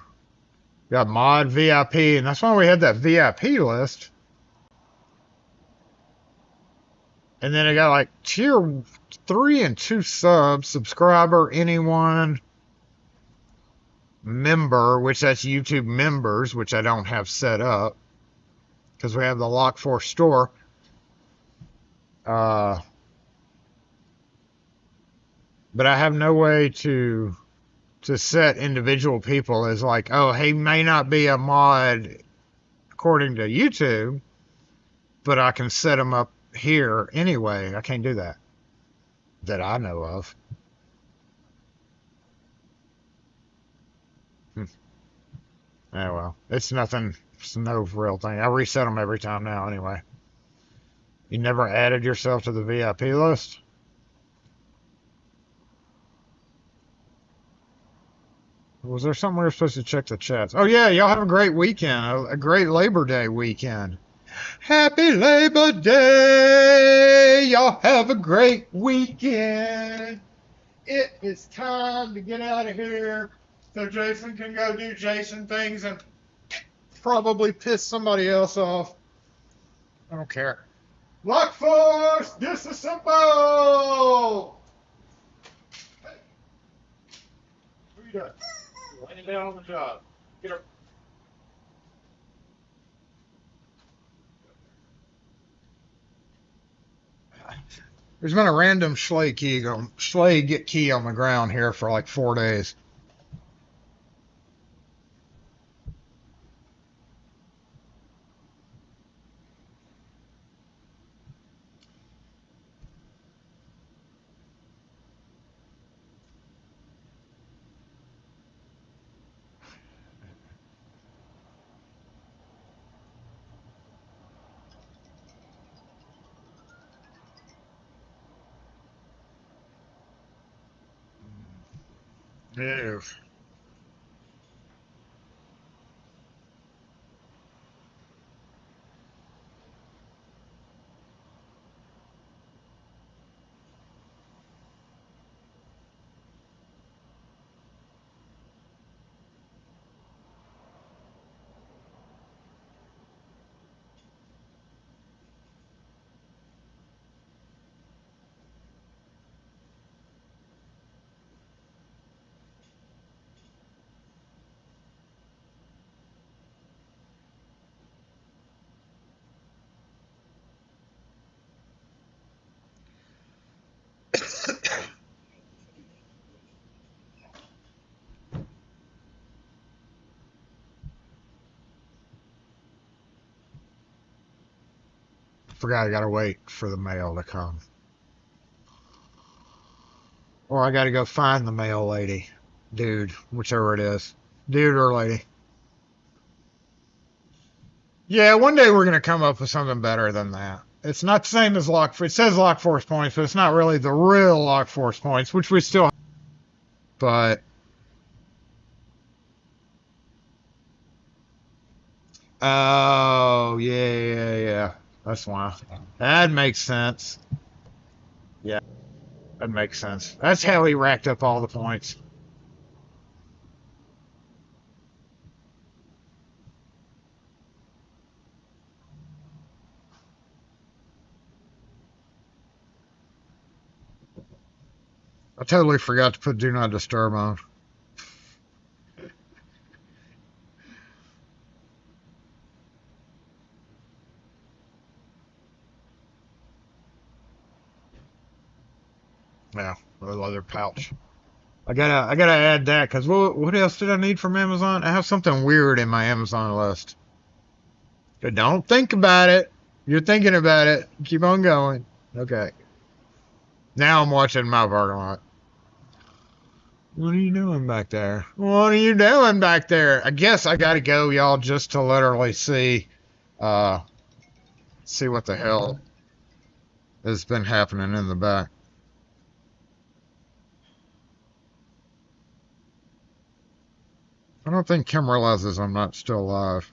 Got mod VIP, and that's why we had that VIP list. And then I got like tier 3 and 2 subs, subscriber, anyone, member, which that's YouTube members, which I don't have set up because we have the Lock4 store. But I have no way to set individual people as like, oh, he may not be a mod according to YouTube, but I can set them up here anyway. I can't do that I know of. Oh well, it's nothing. It's no real thing. I reset them every time now anyway. You never added yourself to the VIP list? Was there something we were supposed to check the chats? Oh yeah, y'all have a great weekend. A great Labor Day weekend. Happy Labor Day! Y'all have a great weekend. It is time to get out of here so Jason can go do Jason things and probably piss somebody else off. I don't care. Lock force, disassemble! Hey. What are you doing? Laying down on the job. Get her. There's been a random Schley key on the ground here for like 4 days. Yeah. Forgot I gotta wait for the mail to come. Or I gotta go find the mail lady. Dude, whichever it is. Dude or lady. Yeah, one day we're gonna come up with something better than that. It's not the same as it says lock force points, but it's not really the real lock force points, which we still have. But oh yeah. That's why. That makes sense. Yeah, that makes sense. That's how he racked up all the points. I totally forgot to put Do Not Disturb on. Yeah, the leather pouch. I gotta add that because what else did I need from Amazon? I have something weird in my Amazon list. But don't think about it. You're thinking about it. Keep on going. Okay. Now I'm watching my parking lot. What are you doing back there? What are you doing back there? I guess I gotta go, y'all, just to literally see what the hell has been happening in the back. I don't think Kim realizes I'm not still alive.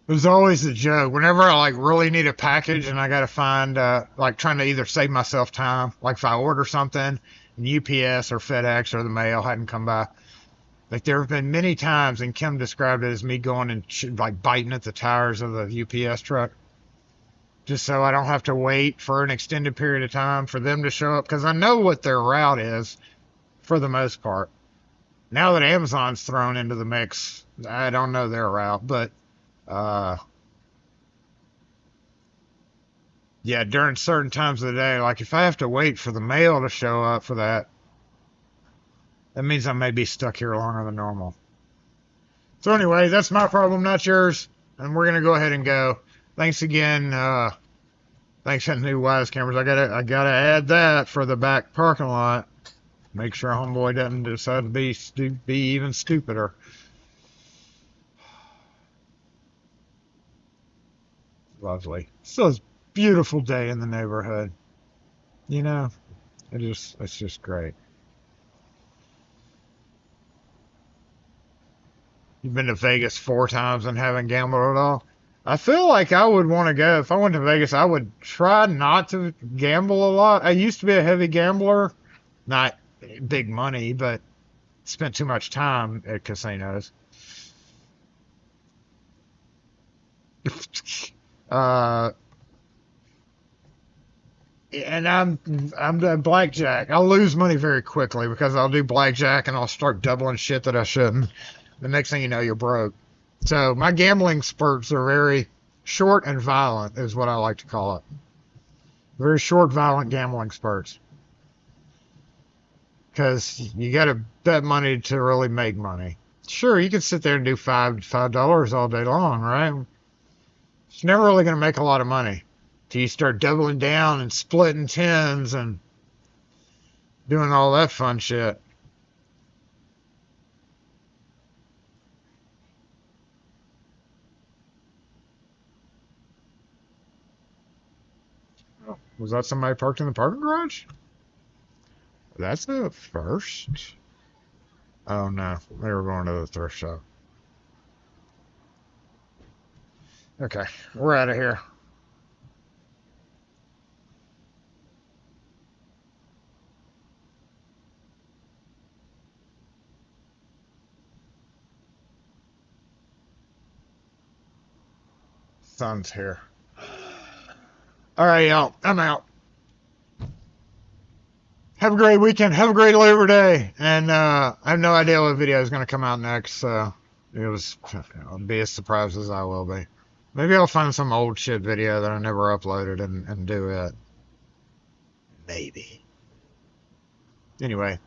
It was always a joke. Whenever I like really need a package and I gotta find like trying to either save myself time, like if I order something and UPS or FedEx or the mail hadn't come by. Like there have been many times, and Kim described it as me going and like biting at the tires of the UPS truck, just so I don't have to wait for an extended period of time for them to show up. Because I know what their route is for the most part. Now that Amazon's thrown into the mix, I don't know their route, but yeah, during certain times of the day, like if I have to wait for the mail to show up for that, that means I may be stuck here longer than normal. So anyway, that's my problem, not yours, and we're gonna go ahead and go. Thanks again. Thanks for the new Wise cameras. I gotta add that for the back parking lot. Make sure homeboy doesn't decide to be even stupider. Lovely. So it's a beautiful day in the neighborhood. You know, it's just great. You've been to Vegas 4 times and haven't gambled at all? I feel like I would want to go. If I went to Vegas, I would try not to gamble a lot. I used to be a heavy gambler. Not big money, but spent too much time at casinos. And I'm a blackjack. I'll lose money very quickly because I'll do blackjack and I'll start doubling shit that I shouldn't. The next thing you know, you're broke. So my gambling spurts are very short and violent, is what I like to call it. Very short, violent gambling spurts. Because you got to bet money to really make money. Sure, you can sit there and do $5 all day long, right? It's never really going to make a lot of money till you start doubling down and splitting tens and doing all that fun shit. Oh, was that somebody parked in the parking garage? That's a first. Oh no, they were going to the thrift shop. Okay, we're out of here. Sun's here. All right, y'all. I'm out. Have a great weekend. Have a great Labor Day. And I have no idea what video is going to come out next, so it'll be as surprised as I will be. Maybe I'll find some old shit video that I never uploaded and do it. Maybe. Anyway.